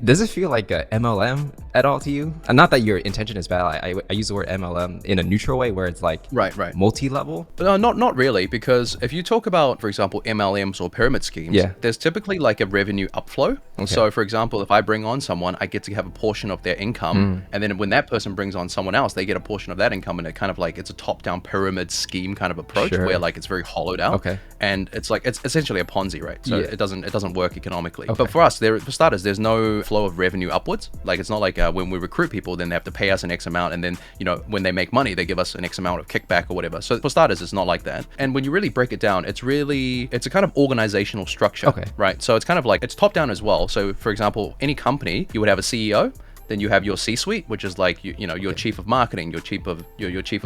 Does it feel like a MLM at all to you? And not that your intention is bad. I use the word MLM in a neutral way where it's like Right. multi-level. But not really, because if you talk about, for example, MLMs or pyramid schemes, there's typically like a revenue upflow. So for example, if I bring on someone, I get to have a portion of their income, and then when that person brings on someone else, they get a portion of that income, and it kind of like, it's a top-down pyramid scheme kind of approach where like it's very hollowed out, and it's like, it's essentially a Ponzi, right? So it doesn't work economically. But for us, for starters, there's no flow of revenue upwards. Like, it's not like when we recruit people, then they have to pay us an X amount, and then, you know, when they make money, they give us an X amount of kickback or whatever. So for starters, it's not like that. And when you really break it down, it's a kind of organizational structure, right? So it's kind of like, it's top down as well. So for example, any company, you would have a CEO, then you have your C-suite, which is like your chief of marketing, your chief of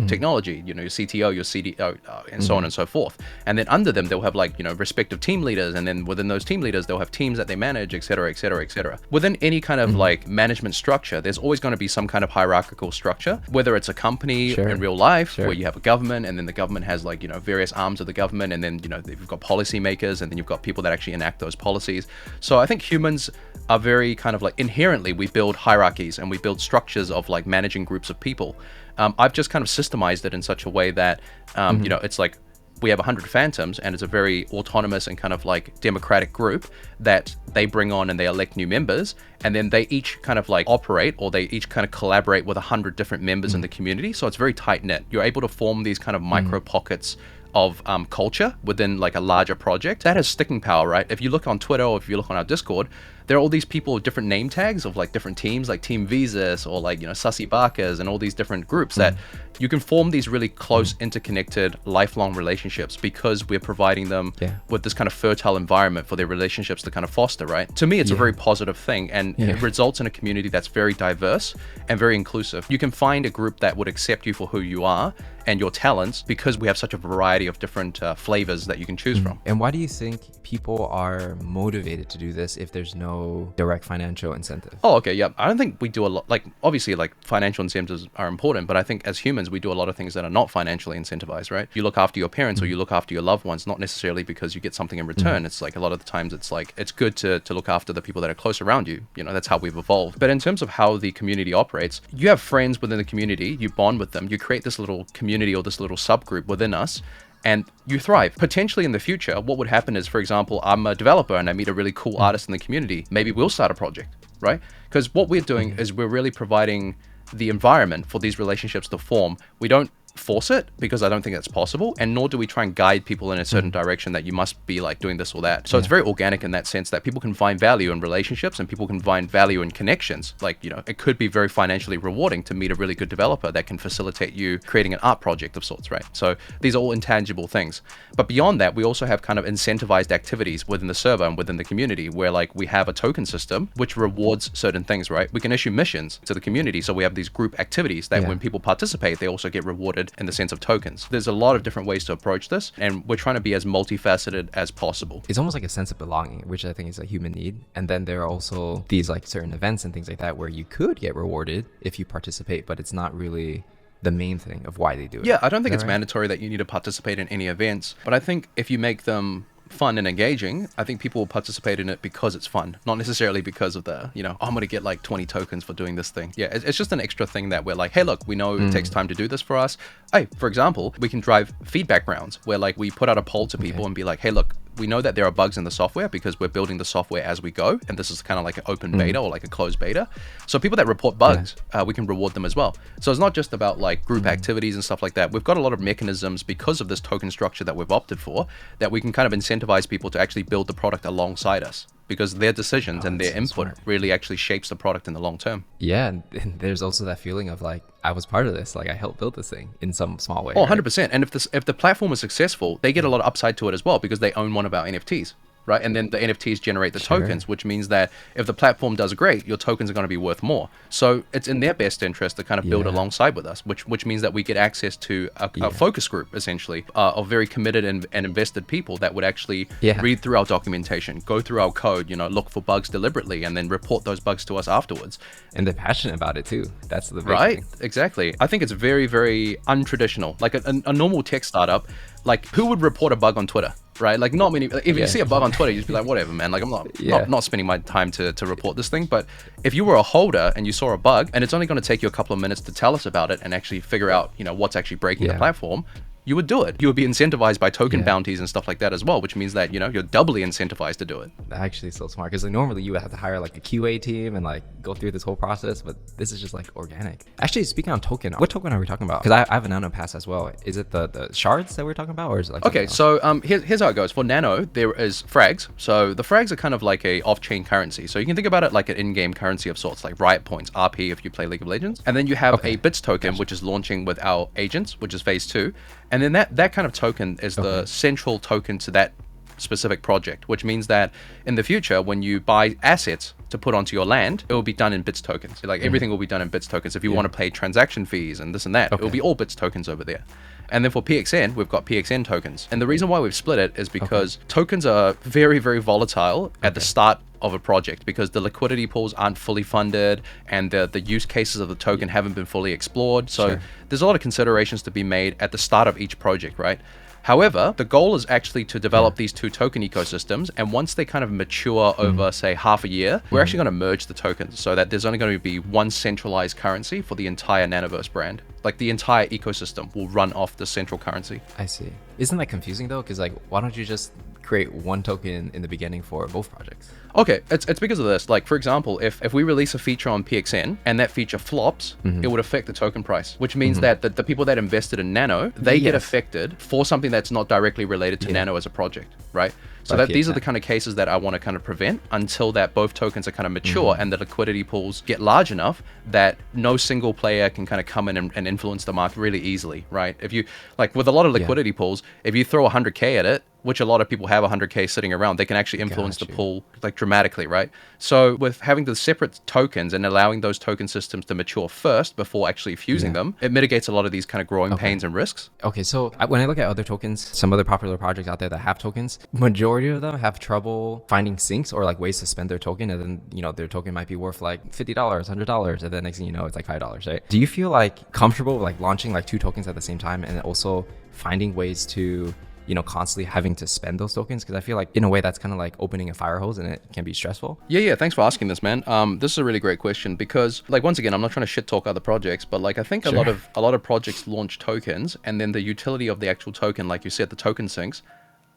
technology, you know, your CTO, your CDO, and so on and so forth. And then under them, they'll have like, you know, respective team leaders, and then within those team leaders, they'll have teams that they manage, et cetera, et cetera, et cetera. Within any kind of like management structure, there's always going to be some kind of hierarchical structure, whether it's a company in real life where you have a government, and then the government has like, you know, various arms of the government, and then, you know, you've got policymakers, and then you've got people that actually enact those policies. So I think humans are very kind of like, inherently we build hierarchies and we build structures of like managing groups of people. I've just kind of systemized it in such a way that you know, it's like we have 100 phantoms, and it's a very autonomous and kind of like democratic group that they bring on, and they elect new members, and then they each kind of like operate, or they each kind of collaborate with 100 different members in the community. So it's very tight knit. You're able to form these kind of micro pockets of culture within like a larger project that has sticking power, right? If you look on Twitter, or if you look on our Discord, there are all these people with different name tags of like different teams, like Team Visas, or like, you know, Sussy Barkers, and all these different groups that you can form these really close, interconnected, lifelong relationships, because we're providing them with this kind of fertile environment for their relationships to kind of foster, right? To me, it's a very positive thing, and it results in a community that's very diverse and very inclusive. You can find a group that would accept you for who you are and your talents, because we have such a variety of different flavors that you can choose from. And why do you think people are motivated to do this if there's no direct financial incentive? Oh, okay, yeah. I don't think we do a lot, like, obviously, like, financial incentives are important, but I think as humans, we do a lot of things that are not financially incentivized, right? You look after your parents or you look after your loved ones, not necessarily because you get something in return. It's like, a lot of the times it's like, it's good to look after the people that are close around you. You know, that's how we've evolved. But in terms of how the community operates, you have friends within the community, you bond with them, you create this little community or this little subgroup within us, and you thrive. Potentially in the future, what would happen is, for example, I'm a developer and I meet a really cool artist in the community. Maybe we'll start a project, right? Because what we're doing is we're really providing the environment for these relationships to form. We don't force it, because I don't think that's possible, and nor do we try and guide people in a certain direction that you must be like doing this or that. So it's very organic in that sense, that people can find value in relationships, and people can find value in connections. Like, you know, it could be very financially rewarding to meet a really good developer that can facilitate you creating an art project of sorts, right? So these are all intangible things. But beyond that, we also have kind of incentivized activities within the server and within the community, where like we have a token system which rewards certain things, right? We can issue missions to the community, so we have these group activities that when people participate, they also get rewarded in the sense of tokens. There's a lot of different ways to approach this, and we're trying to be as multifaceted as possible. It's almost like a sense of belonging, which I think is a human need. And then there are also these like certain events and things like that where you could get rewarded if you participate, but it's not really the main thing of why they do it. Yeah, I don't think it's mandatory that you need to participate in any events, but I think if you make them fun and engaging, I think people will participate in it because it's fun, not necessarily because of the, you know, oh, I'm going to get like 20 tokens for doing this thing. Yeah, it's just an extra thing that we're like, hey, look, we know it takes time to do this for us. Hey, for example, we can drive feedback rounds where like we put out a poll to people and be like, hey, look, we know that there are bugs in the software because we're building the software as we go, and this is kind of like an open beta or like a closed beta. So people that report bugs, we can reward them as well. So it's not just about like group activities and stuff like that. We've got a lot of mechanisms because of this token structure that we've opted for, that we can kind of incentivize people to actually build the product alongside us, because their decisions and their input really actually shapes the product in the long term. Yeah, and there's also that feeling of like, I was part of this, like I helped build this thing in some small way. Oh, 100%. And if the platform is successful, they get a lot of upside to it as well, because they own one of our NFTs. Right, and then the NFTs generate the tokens, which means that if the platform does great, your tokens are going to be worth more. So it's in their best interest to kind of build alongside with us, which means that we get access to a focus group, essentially, of very committed and invested people that would actually read through our documentation, go through our code, you know, look for bugs deliberately, and then report those bugs to us afterwards. And they're passionate about it too. That's the big thing. thing. Exactly. I think it's very, very untraditional. Like a normal tech startup, like who would report a bug on Twitter? right? Like not many, if you see a bug on Twitter, you just be like, whatever, man. Like I'm not spending my time to report this thing. But if you were a holder and you saw a bug and it's only going to take you a couple of minutes to tell us about it and actually figure out, what's actually breaking the platform, you would do it. You would be incentivized by token bounties and stuff like that as well, which means that, you're doubly incentivized to do it. Actually, so smart, because like normally you would have to hire like a QA team and like go through this whole process, but this is just like organic. Actually, speaking on token, what token are we talking about? Because I have a Nanopass as well. Is it the shards that we're talking about, or is it like okay? So here's how it goes. For Nano, there is frags. So the frags are kind of like a off-chain currency. So you can think about it like an in-game currency of sorts, like riot points, RP if you play League of Legends. And then you have a bits token, which is launching with our agents, which is phase 2. And then that kind of token is the central token to that specific project, which means that in the future, when you buy assets to put onto your land, it will be done in bits tokens. Like everything will be done in bits tokens. If you want to pay transaction fees and this and that, it will be all bits tokens over there. And then for PXN, we've got PXN tokens. And the reason why we've split it is because tokens are very, very volatile at the start of a project, because the liquidity pools aren't fully funded and the use cases of the token haven't been fully explored. So there's a lot of considerations to be made at the start of each project, right? However, the goal is actually to develop these two token ecosystems, and once they kind of mature over, say, half a year, we're actually going to merge the tokens so that there's only going to be one centralized currency for the entire Nanoverse brand. Like the entire ecosystem will run off the central currency. I see. Isn't that confusing though? Because like, why don't you just create one token in the beginning for both projects? Okay, it's because of this. Like, for example, if we release a feature on PXN and that feature flops, it would affect the token price, which means that the people that invested in Nano, they get affected for something that's not directly related to Nano as a project, right? So that these are the kind of cases that I want to kind of prevent until that both tokens are kind of mature and the liquidity pools get large enough that no single player can kind of come in and influence the market really easily, right? If you, like with a lot of liquidity pools, if you throw 100K at it, which a lot of people have 100K sitting around, they can actually influence the pool like dramatically, right? So with having the separate tokens and allowing those token systems to mature first before actually fusing them, it mitigates a lot of these kind of growing pains and risks. Okay, so when I look at other tokens, some other popular projects out there that have tokens, majority of them have trouble finding sinks or like ways to spend their token, and then their token might be worth like $50, $100, and then next thing you know, it's like $5, right? Do you feel like comfortable like launching like two tokens at the same time and also finding ways to constantly having to spend those tokens? Because I feel like in a way that's kind of like opening a fire hose and it can be stressful. Yeah. Thanks for asking this, man. This is a really great question because, like, once again, I'm not trying to shit talk other projects, but like I think a lot of projects launch tokens, and then the utility of the actual token, like you said, the token sinks,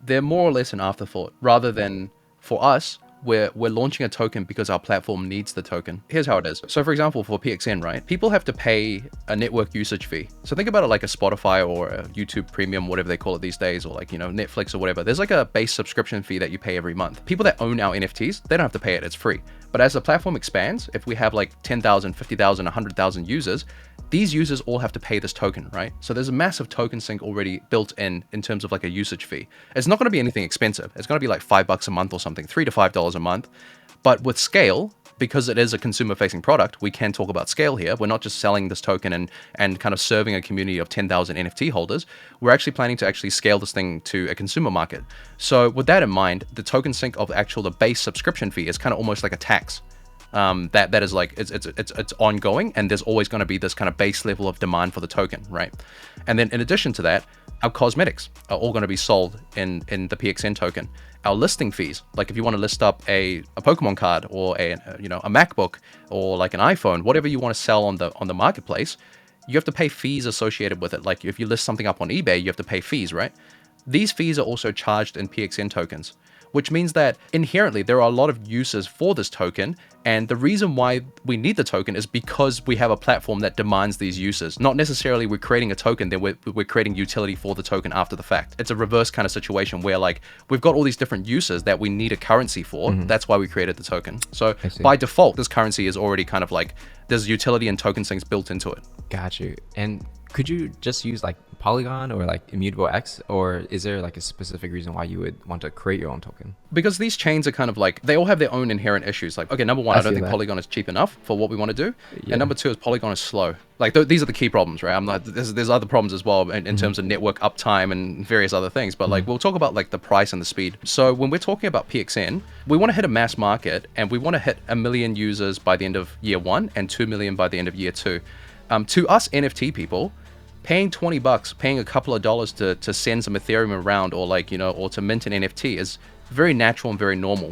they're more or less an afterthought, rather than for us. We're launching a token because our platform needs the token. Here's how it is. So for example, for PXN, right? People have to pay a network usage fee. So think about it like a Spotify or a YouTube Premium, whatever they call it these days, or like, Netflix or whatever. There's like a base subscription fee that you pay every month. People that own our NFTs, they don't have to pay it, it's free. But as the platform expands, if we have like 10,000, 50,000, 100,000 users, these users all have to pay this token, right? So there's a massive token sink already built in terms of like a usage fee. It's not going to be anything expensive. It's going to be like $5 a month or something, $3 to $5 a month. But with scale, because it is a consumer-facing product, we can talk about scale here. We're not just selling this token and kind of serving a community of 10,000 NFT holders. We're actually planning to actually scale this thing to a consumer market. So with that in mind, the token sync of the base subscription fee is kind of almost like a tax. That is like, it's ongoing, and there's always going to be this kind of base level of demand for the token, right? And then in addition to that, our cosmetics are all going to be sold in the PXN token. Our listing fees, like if you want to list up a Pokemon card or a MacBook or like an iPhone, whatever you want to sell on the marketplace, you have to pay fees associated with it. Like if you list something up on eBay, you have to pay fees, right? These fees are also charged in PXN tokens, which means that inherently there are a lot of uses for this token. And the reason why we need the token is because we have a platform that demands these uses. Not necessarily we're creating a token, then we're creating utility for the token after the fact. It's a reverse kind of situation where like we've got all these different uses that we need a currency for. That's why we created the token. So by default, this currency is already kind of like, there's utility and token things built into it. Got you. And could you just use like Polygon or like Immutable X, or is there like a specific reason why you would want to create your own token? Because these chains are kind of like, they all have their own inherent issues. Like, okay, number one, I don't think Polygon is cheap enough for what we want to do. And number two is Polygon is slow. Like these are the key problems, right? I'm not, there's other problems as well in terms of network uptime and various other things, but like we'll talk about like the price and the speed. So when we're talking about PXN, we want to hit a mass market, and we want to hit 1 million users by the end of year 1 and 2 million by the end of year 2. To us NFT people, paying 20 bucks, paying a couple of dollars to send some Ethereum around, or like, or to mint an NFT is very natural and very normal.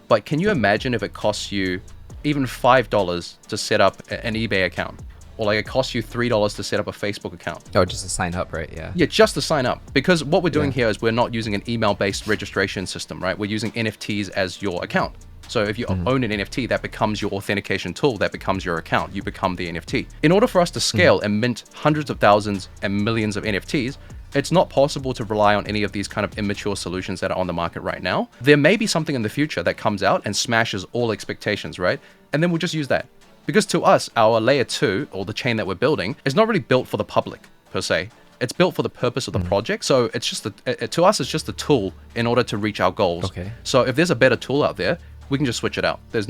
But can you imagine if it costs you even $5 to set up an eBay account? Or like it costs you $3 to set up a Facebook account. Oh, just to sign up, right? Yeah. Yeah, just to sign up. Because what we're doing here is we're not using an email-based registration system, right? We're using NFTs as your account. So if you own an NFT, that becomes your authentication tool, that becomes your account, you become the NFT. In order for us to scale and mint hundreds of thousands and millions of NFTs, it's not possible to rely on any of these kind of immature solutions that are on the market right now. There may be something in the future that comes out and smashes all expectations, right? And then we'll just use that. Because to us, our layer 2, or the chain that we're building, is not really built for the public, per se. It's built for the purpose of the project. So it's just, to us, it's just a tool in order to reach our goals. Okay. So if there's a better tool out there, we can just switch it out. There's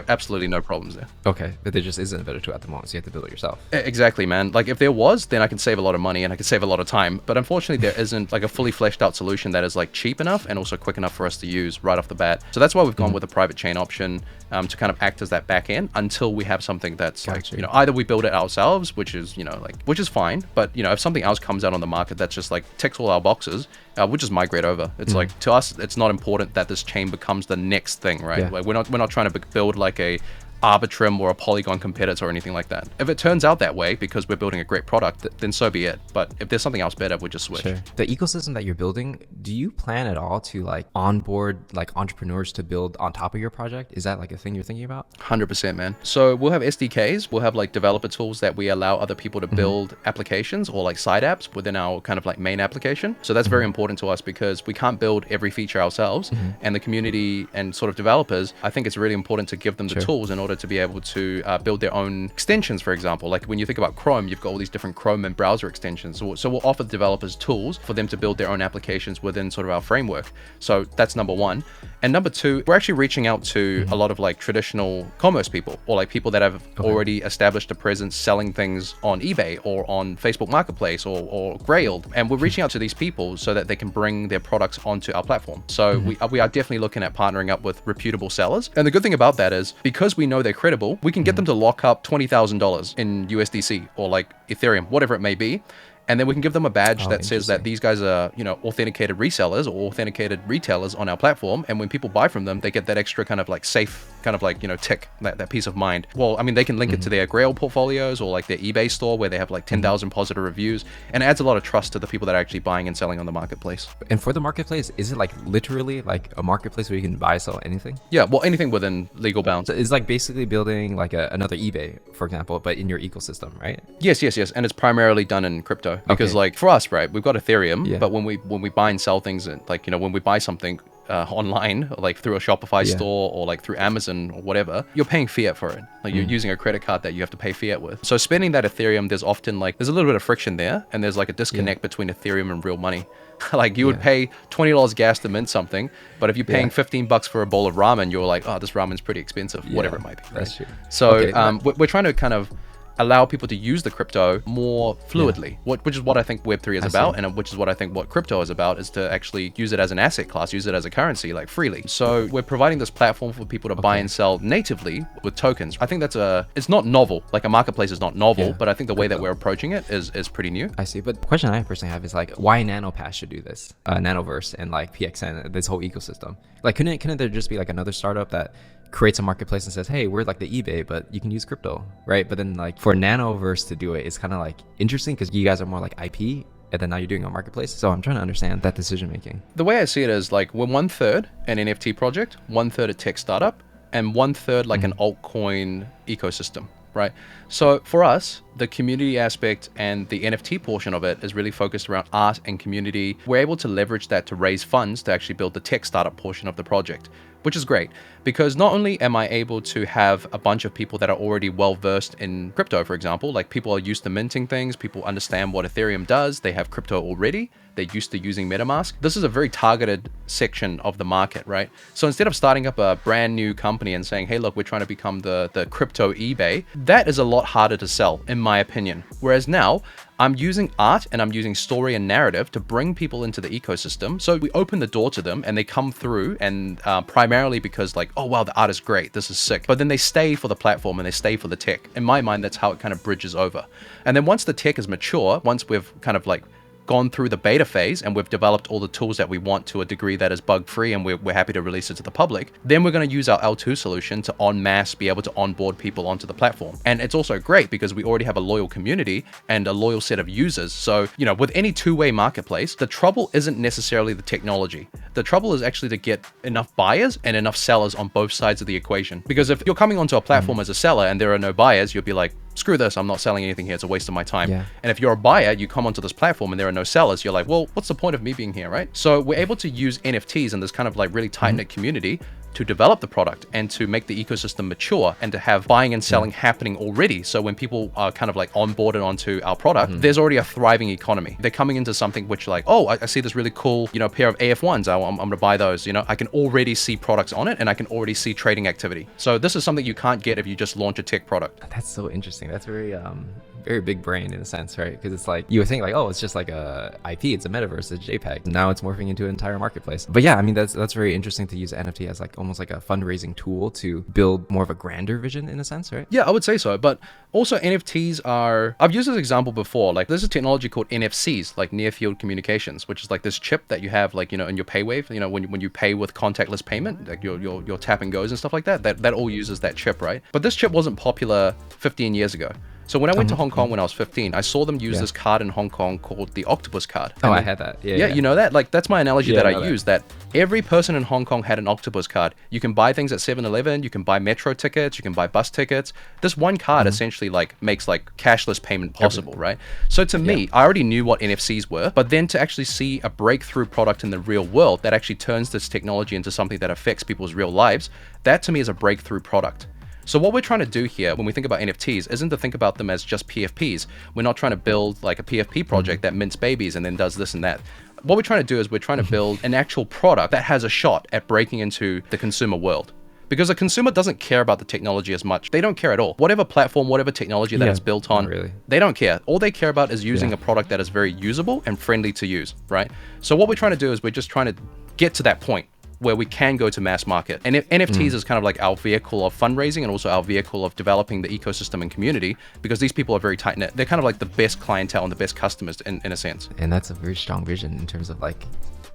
absolutely no problems there. Okay, but there just isn't a better tool at the moment, so you have to build it yourself. Exactly, man. Like if there was, then I can save a lot of money and I can save a lot of time. But unfortunately, there isn't like a fully fleshed out solution that is like cheap enough and also quick enough for us to use right off the bat. So that's why we've gone with a private chain option, to kind of act as that back end until we have something that's like, either we build it ourselves, which is, which is fine. But, if something else comes out on the market that's just like ticks all our boxes, we'll just migrate over. It's like, to us, it's not important that this chain becomes the next thing, right? Yeah. Like we're not trying to build like a Arbitrum or a Polygon competitor or anything like that. If it turns out that way because we're building a great product, then so be it. But if there's something else better, we'll just switch. Sure. The ecosystem that you're building, do you plan at all to like onboard like entrepreneurs to build on top of your project? Is that like a thing you're thinking about? 100%, man. So we'll have SDKs, we'll have like developer tools that we allow other people to build applications or like side apps within our kind of like main application. So that's very important to us because we can't build every feature ourselves, and the community and sort of developers, I think it's really important to give them the tools in order to be able to build their own extensions, for example. Like when you think about Chrome, you've got all these different Chrome and browser extensions. So we'll offer the developers tools for them to build their own applications within sort of our framework. So that's number one. And number two, we're actually reaching out to a lot of like traditional commerce people, or like people that have already established a presence selling things on eBay or on Facebook Marketplace or Grailed. And we're reaching out to these people so that they can bring their products onto our platform. So we are definitely looking at partnering up with reputable sellers. And the good thing about that is because we know they're credible, we can get them to lock up $20,000 in USDC or like Ethereum, whatever it may be. And then we can give them a badge that says that these guys are, authenticated resellers or authenticated retailers on our platform. And when people buy from them, they get that extra kind of like safe, kind of like, tick, that peace of mind. Well, I mean, they can link it to their Grail portfolios or like their eBay store where they have like 10,000 positive reviews, and it adds a lot of trust to the people that are actually buying and selling on the marketplace. And for the marketplace, is it like literally like a marketplace where you can buy, sell anything? Yeah, well, anything within legal bounds. So it's like basically building like another eBay, for example, but in your ecosystem, right? Yes. And it's primarily done in crypto because like for us, right, we've got Ethereum, but when we buy and sell things, like, when we buy something online, like through a Shopify store or like through Amazon or whatever, you're paying fiat for it. Like you're using a credit card that you have to pay fiat with. So spending that Ethereum, there's often like, there's a little bit of friction there, and there's like a disconnect between Ethereum and real money. Like you would pay $20 gas to mint something, but if you're paying $15 for a bowl of ramen, you're like, oh, this ramen's pretty expensive, whatever it might be. Right? That's true. So we're trying to kind of allow people to use the crypto more fluidly, which is what I think Web3 is about, and which is what I think what crypto is about, is to actually use it as an asset class, use it as a currency, like freely. So we're providing this platform for people to buy and sell natively with tokens. I think it's not novel, like a marketplace is not novel, but I think the way that we're approaching it is pretty new. I see, but the question I personally have is like, why Nanopass should do this? Nanoverse and like PXN, this whole ecosystem. Like, couldn't there just be like another startup that creates a marketplace and says, hey, we're like the eBay, but you can use crypto, right? But then like for Nanoverse to do it, it's kind of like interesting because you guys are more like IP, and then now you're doing a marketplace. So I'm trying to understand that decision making. The way I see it is like we're 1/3 an NFT project, 1/3 a tech startup, and 1/3 like an altcoin ecosystem, right? So for us, the community aspect and the NFT portion of it is really focused around art and community. We're able to leverage that to raise funds to actually build the tech startup portion of the project, which is great because not only am I able to have a bunch of people that are already well versed in crypto, for example, like people are used to minting things, people understand what Ethereum does, they have crypto already, they're used to using MetaMask. This is a very targeted section of the market, right? So instead of starting up a brand new company and saying, hey, look, we're trying to become the crypto eBay, that is a lot harder to sell, in my opinion. Whereas now, I'm using art and I'm using story and narrative to bring people into the ecosystem. So we open the door to them and they come through, and primarily because like, oh, wow, the art is great. This is sick. But then they stay for the platform and they stay for the tech. In my mind, that's how it kind of bridges over. And then once the tech is mature, once we've kind of like gone through the beta phase and we've developed all the tools that we want to a degree that is bug free and we're happy to release it to the public, then we're going to use our L2 solution to en masse be able to onboard people onto the platform. And it's also great because we already have a loyal community and a loyal set of users. So, you know, with any two-way marketplace, the trouble isn't necessarily the technology. The trouble is actually to get enough buyers and enough sellers on both sides of the equation. Because if you're coming onto a platform as a seller and there are no buyers, you'll be like, screw this, I'm not selling anything here, it's a waste of my time. Yeah. And if you're a buyer, you come onto this platform and there are no sellers, you're like, well, what's the point of me being here, right? So we're able to use NFTs and this kind of like really tight-knit community to develop the product and to make the ecosystem mature and to have buying and selling happening already. So when people are kind of like onboarded onto our product, there's already a thriving economy. They're coming into something which like, oh, I see this really cool, you know, pair of AF1s. I'm going to buy those. You know, I can already see products on it and I can already see trading activity. So this is something you can't get if you just launch a tech product. That's so interesting. That's very big brain in a sense, right? Because it's like you would think like, oh, it's just like a IP, it's a metaverse, it's JPEG. Now it's morphing into an entire marketplace. But yeah, I mean that's very interesting to use NFT as like almost like a fundraising tool to build more of a grander vision in a sense, right? Yeah, I would say so. But also NFTs are, I've used this example before. Like there's a technology called NFCs, like near field communications, which is like this chip that you have like, you know, in your PayWave, you know, when you pay with contactless payment, like your tap and goes and stuff like that, that all uses that chip, right? But this chip wasn't popular 15 years ago. So when I went to Hong Kong when I was 15, I saw them use this card in Hong Kong called the octopus card. Oh, I had that. Yeah, you know that? Like that's my analogy Yeah, that I I know use, that every person in Hong Kong had an octopus card. You can buy things at 7-Eleven, you can buy metro tickets, you can buy bus tickets. This one card essentially like makes like cashless payment possible, right? So to me, I already knew what NFCs were, but then to actually see a breakthrough product in the real world that actually turns this technology into something that affects people's real lives, that to me is a breakthrough product. So what we're trying to do here when we think about NFTs isn't to think about them as just PFPs. We're not trying to build like a PFP project that mints babies and then does this and that. What we're trying to do is we're trying to build an actual product that has a shot at breaking into the consumer world. Because the consumer doesn't care about the technology as much. They don't care at all. Whatever platform, whatever technology that it's built on, really. They don't care. All they care about is using a product that is very usable and friendly to use, right? So what we're trying to do is we're just trying to get to that point where we can go to mass market. And NFTs is kind of like our vehicle of fundraising and also our vehicle of developing the ecosystem and community, because these people are very tight knit. They're kind of like the best clientele and the best customers in a sense. And that's a very strong vision in terms of like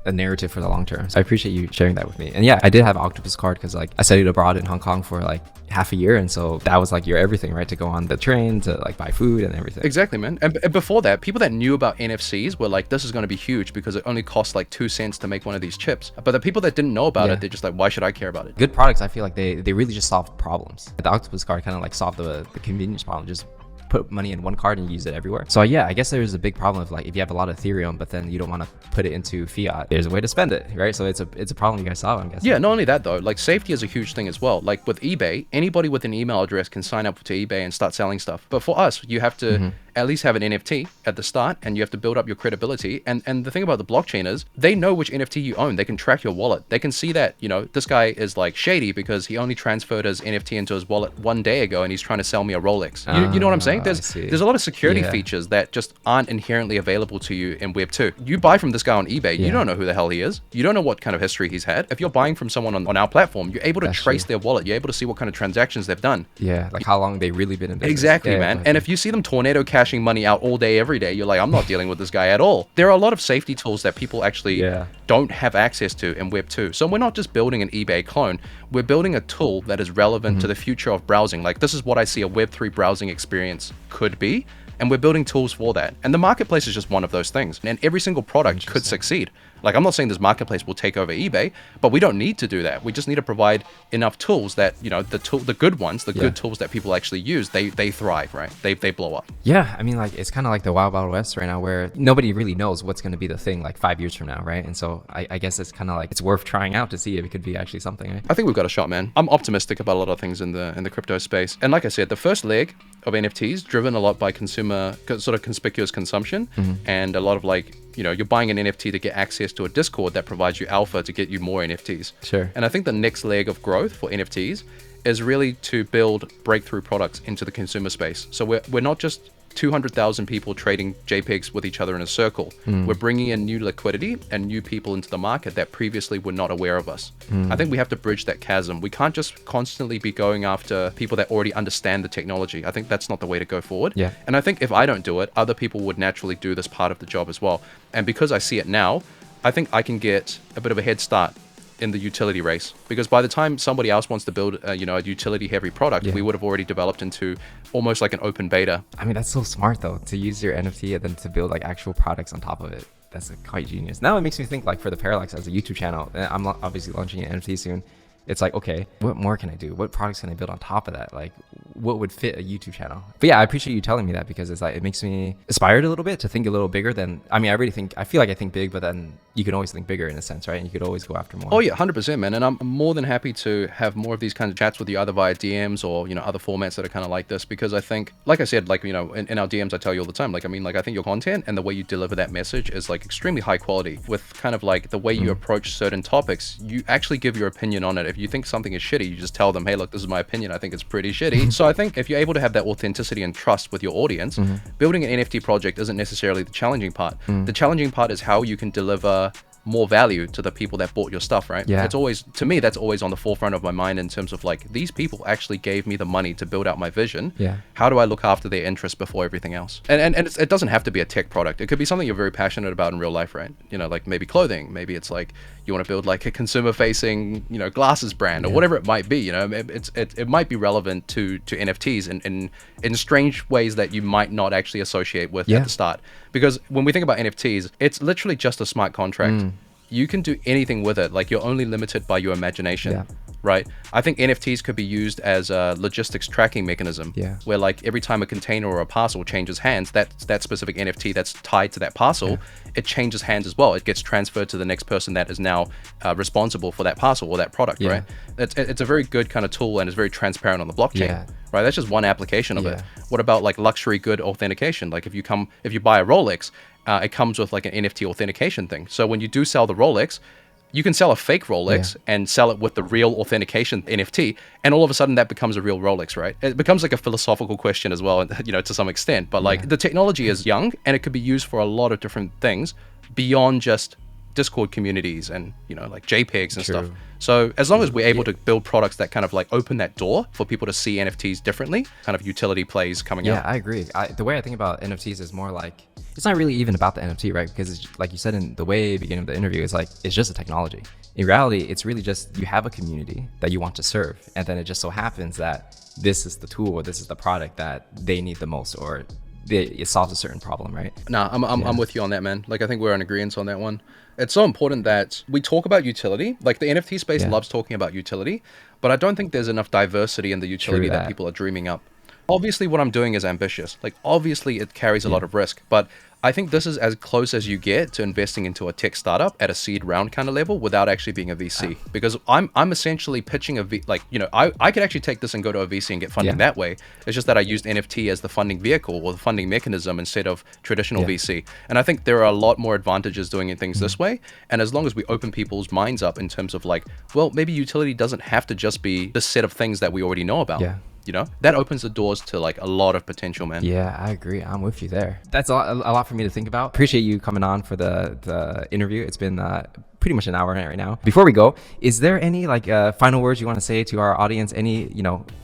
a narrative for the long term. So I appreciate you sharing that with me. And yeah, I did have an octopus card because like I studied abroad in Hong Kong for like half a year, and so that was like your everything, right? To go on the train, to like buy food and everything. Exactly, man. And before that, people that knew about NFCs were like, this is going to be huge because it only costs like 2 cents to make one of these chips. But the people that didn't know about it, they're just like, why should I care about it? Good products, I feel like they really just solve problems. The octopus card kind of like solved the convenience problem. Just put money in one card and use it everywhere. So yeah, I guess there's a big problem of like if you have a lot of Ethereum, but then you don't want to put it into fiat, there's a way to spend it, right? So it's a problem you guys solve, I'm guessing. Yeah, not only that though, like safety is a huge thing as well. Like with eBay, anybody with an email address can sign up to eBay and start selling stuff. But for us, you have to at least have an NFT at the start, and you have to build up your credibility. And the thing about the blockchain is they know which NFT you own. They can track your wallet. They can see that, you know, this guy is like shady because he only transferred his NFT into his wallet 1 day ago and he's trying to sell me a Rolex. You know what I'm saying? There's a lot of security features that just aren't inherently available to you in Web 2. You buy from this guy on eBay, you don't know who the hell he is. You don't know what kind of history he's had. If you're buying from someone on our platform, you're able to trace their wallet. You're able to see what kind of transactions they've done. Yeah, like how long they've really been in business. Exactly, man. And if you see them tornado cashing money out all day, every day, you're like, I'm not dealing with this guy at all. There are a lot of safety tools that people actually don't have access to in Web 2. So we're not just building an eBay clone. We're building a tool that is relevant to the future of browsing. Like this is what I see a Web 3 browsing experience could be. And we're building tools for that. And the marketplace is just one of those things. And every single product could succeed. Like, I'm not saying this marketplace will take over eBay, but we don't need to do that. We just need to provide enough tools that, you know, the good ones, the good tools that people actually use, they thrive, right? They blow up. Yeah, I mean, like, it's kind of like the Wild Wild West right now where nobody really knows what's going to be the thing like 5 years from now, right? And so I guess it's kind of like, it's worth trying out to see if it could be actually something, right? I think we've got a shot, man. I'm optimistic about a lot of things in the crypto space. And like I said, the first leg of NFTs, driven a lot by consumer sort of conspicuous consumption, and a lot of like, you know, you're buying an NFT to get access to a Discord that provides you alpha to get you more NFTs. Sure. And I think the next leg of growth for NFTs is really to build breakthrough products into the consumer space. So we're not just 200,000 people trading JPEGs with each other in a circle. We're bringing in new liquidity and new people into the market that previously were not aware of us. I think we have to bridge that chasm. We can't just constantly be going after people that already understand the technology. I think that's not the way to go forward. Yeah. And I think if I don't do it, other people would naturally do this part of the job as well. And because I see it now, I think I can get a bit of a head start in the utility race, because by the time somebody else wants to build a utility heavy product, we would have already developed into almost like an open beta. I mean, that's so smart though, to use your NFT and then to build like actual products on top of it. That's quite genius. Now it makes me think, like, for the Parallax as a YouTube channel, and I'm obviously launching an NFT soon. It's like, okay, what more can I do? What products can I build on top of that? Like, what would fit a YouTube channel? But yeah, I appreciate you telling me that, because it's like, it makes me inspired a little bit to think a little bigger than, I mean, I feel like I think big, but then you can always think bigger in a sense, right? And you could always go after more. Oh yeah, 100%, man. And I'm more than happy to have more of these kinds of chats with you, either via DMs or, other formats that are kind of like this, because I think, like I said, like, in our DMs, I tell you all the time, like, I mean, like, I think your content and the way you deliver that message is like extremely high quality. With kind of like the way you approach certain topics, you actually give your opinion on it. If you think something is shitty, you just tell them, hey, look, this is my opinion. I think it's pretty shitty. So I think if you're able to have that authenticity and trust with your audience, building an NFT project isn't necessarily the challenging part. The challenging part is how you can deliver more value to the people that bought your stuff, right? Yeah. It's always, to me, that's always on the forefront of my mind in terms of like, these people actually gave me the money to build out my vision. Yeah. How do I look after their interests before everything else? And it doesn't have to be a tech product. It could be something you're very passionate about in real life, right? Like maybe clothing, maybe it's like you want to build like a consumer facing, glasses brand or whatever it might be. It might be relevant to NFTs in strange ways that you might not actually associate with at the start. Because when we think about NFTs, it's literally just a smart contract. You can do anything with it. Like, you're only limited by your imagination, right? I think NFTs could be used as a logistics tracking mechanism, where like every time a container or a parcel changes hands, that specific NFT that's tied to that parcel, it changes hands as well. It gets transferred to the next person that is now responsible for that parcel or that product, right? It's a very good kind of tool, and it's very transparent on the blockchain. Right, that's just one application of it. What about like luxury good authentication? Like if you buy a Rolex, it comes with like an NFT authentication thing. So when you do sell the Rolex, you can sell a fake Rolex and sell it with the real authentication NFT, and all of a sudden that becomes a real Rolex, right? It becomes like a philosophical question as well, to some extent. But like the technology is young, and it could be used for a lot of different things beyond just Discord communities and like JPEGs and stuff. So as long as we're able to build products that kind of like open that door for people to see NFTs differently, kind of utility plays coming out. Yeah, I agree. The way I think about NFTs is more like, it's not really even about the NFT, right? Because it's, like you said in the way beginning of the interview, it's like, it's just a technology. In reality, it's really just, you have a community that you want to serve, and then it just so happens that this is the tool or this is the product that they need the most, or it solves a certain problem, right? Nah, I'm with you on that, man. Like, I think we're in agreement on that one. It's so important that we talk about utility. Like, the NFT space loves talking about utility, but I don't think there's enough diversity in the utility that people are dreaming up. Obviously, what I'm doing is ambitious. Like, obviously, it carries a lot of risk, but I think this is as close as you get to investing into a tech startup at a seed round kind of level without actually being a VC. Because I'm essentially pitching I could actually take this and go to a VC and get funding that way. It's just that I used NFT as the funding vehicle or the funding mechanism instead of traditional VC. And I think there are a lot more advantages doing things this way. And as long as we open people's minds up in terms of like, well, maybe utility doesn't have to just be the set of things that we already know about. That opens the doors to like a lot of potential, man. Yeah, I agree. I'm with you there. That's a lot for me to think about. Appreciate you coming on for the interview. It's been pretty much an hour right now. Before we go, is there any like final words you want to say to our audience? Any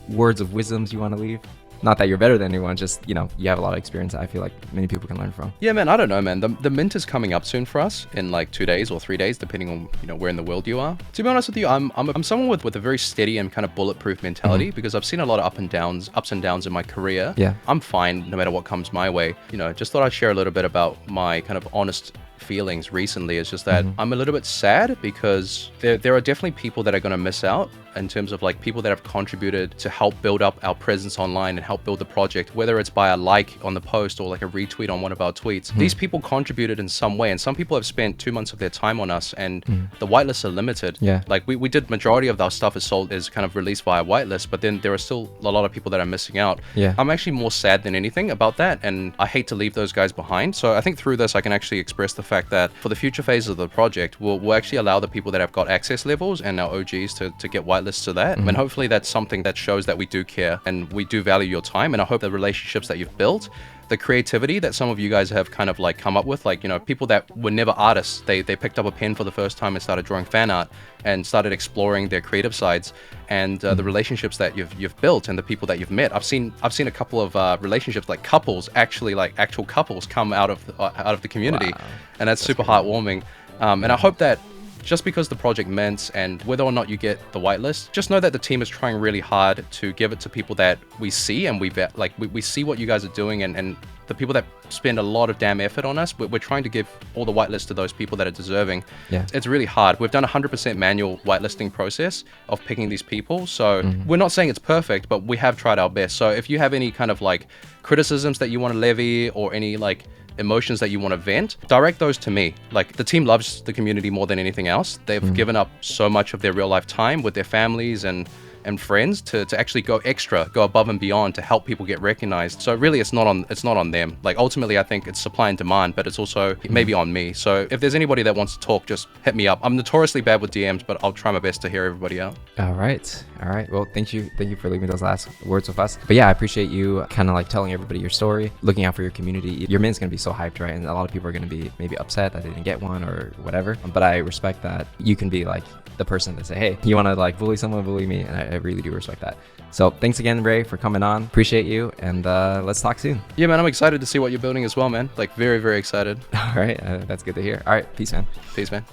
words of wisdoms you want to leave? Not that you're better than anyone, just, you have a lot of experience that I feel like many people can learn from. Yeah, man, I don't know, man. The mint is coming up soon for us in like 2 days or 3 days, depending on, where in the world you are. To be honest with you, I'm someone with a very steady and kind of bulletproof mentality because I've seen a lot of ups and downs in my career. Yeah. I'm fine no matter what comes my way. Just thought I'd share a little bit about my kind of honest feelings recently. Is just that I'm a little bit sad because there are definitely people that are going to miss out in terms of like people that have contributed to help build up our presence online and help build the project, whether it's by a like on the post or like a retweet on one of our tweets. These people contributed in some way, and some people have spent 2 months of their time on us, and the whitelists are limited. Yeah. Like we did majority of our stuff is kind of released via whitelist, but then there are still a lot of people that are missing out. Yeah. I'm actually more sad than anything about that, and I hate to leave those guys behind. So I think through this, I can actually express the fact that for the future phases of the project, we'll actually allow the people that have got access levels and our OGs to get whitelists to that. And hopefully that's something that shows that we do care and we do value your time. And I hope the relationships that you've built, the creativity that some of you guys have kind of like come up with, like, you know, people that were never artists, they picked up a pen for the first time and started drawing fan art and started exploring their creative sides, and the relationships that you've built and the people that you've met. I've seen a couple of relationships, like couples, actually like actual couples come out of the community. Wow. And that's super heartwarming. And I hope that just because the project mints and whether or not you get the whitelist, just know that the team is trying really hard to give it to people that we see and we see what you guys are doing, and the people that spend a lot of damn effort on us, we're trying to give all the whitelists to those people that are deserving. Yeah. It's really hard. We've done a 100% manual whitelisting process of picking these people. So we're not saying it's perfect, but we have tried our best. So if you have any kind of like criticisms that you want to levy or any like emotions that you want to vent, direct those to me. Like, the team loves the community more than anything else. They've given up so much of their real life time with their families and friends to actually go above and beyond to help people get recognized. So really it's not on them. Like, ultimately I think it's supply and demand, but it's also maybe on me. So if there's anybody that wants to talk, just hit me up. I'm notoriously bad with DMs, but I'll try my best to hear everybody out. All right. Well, thank you for leaving those last words with us. But yeah, I appreciate you kind of like telling everybody your story, looking out for your community. Your mint's gonna be so hyped, right? And a lot of people are gonna be maybe upset that they didn't get one or whatever. But I respect that you can be like the person that say, hey, you want to like bully someone, bully me, and I really do respect that. So thanks again, Rei, for coming on. Appreciate you, and let's talk soon. Yeah, man, I'm excited to see what you're building as well, man. Like, very, very excited. All right, that's good to hear. All right, peace, man. Peace, man.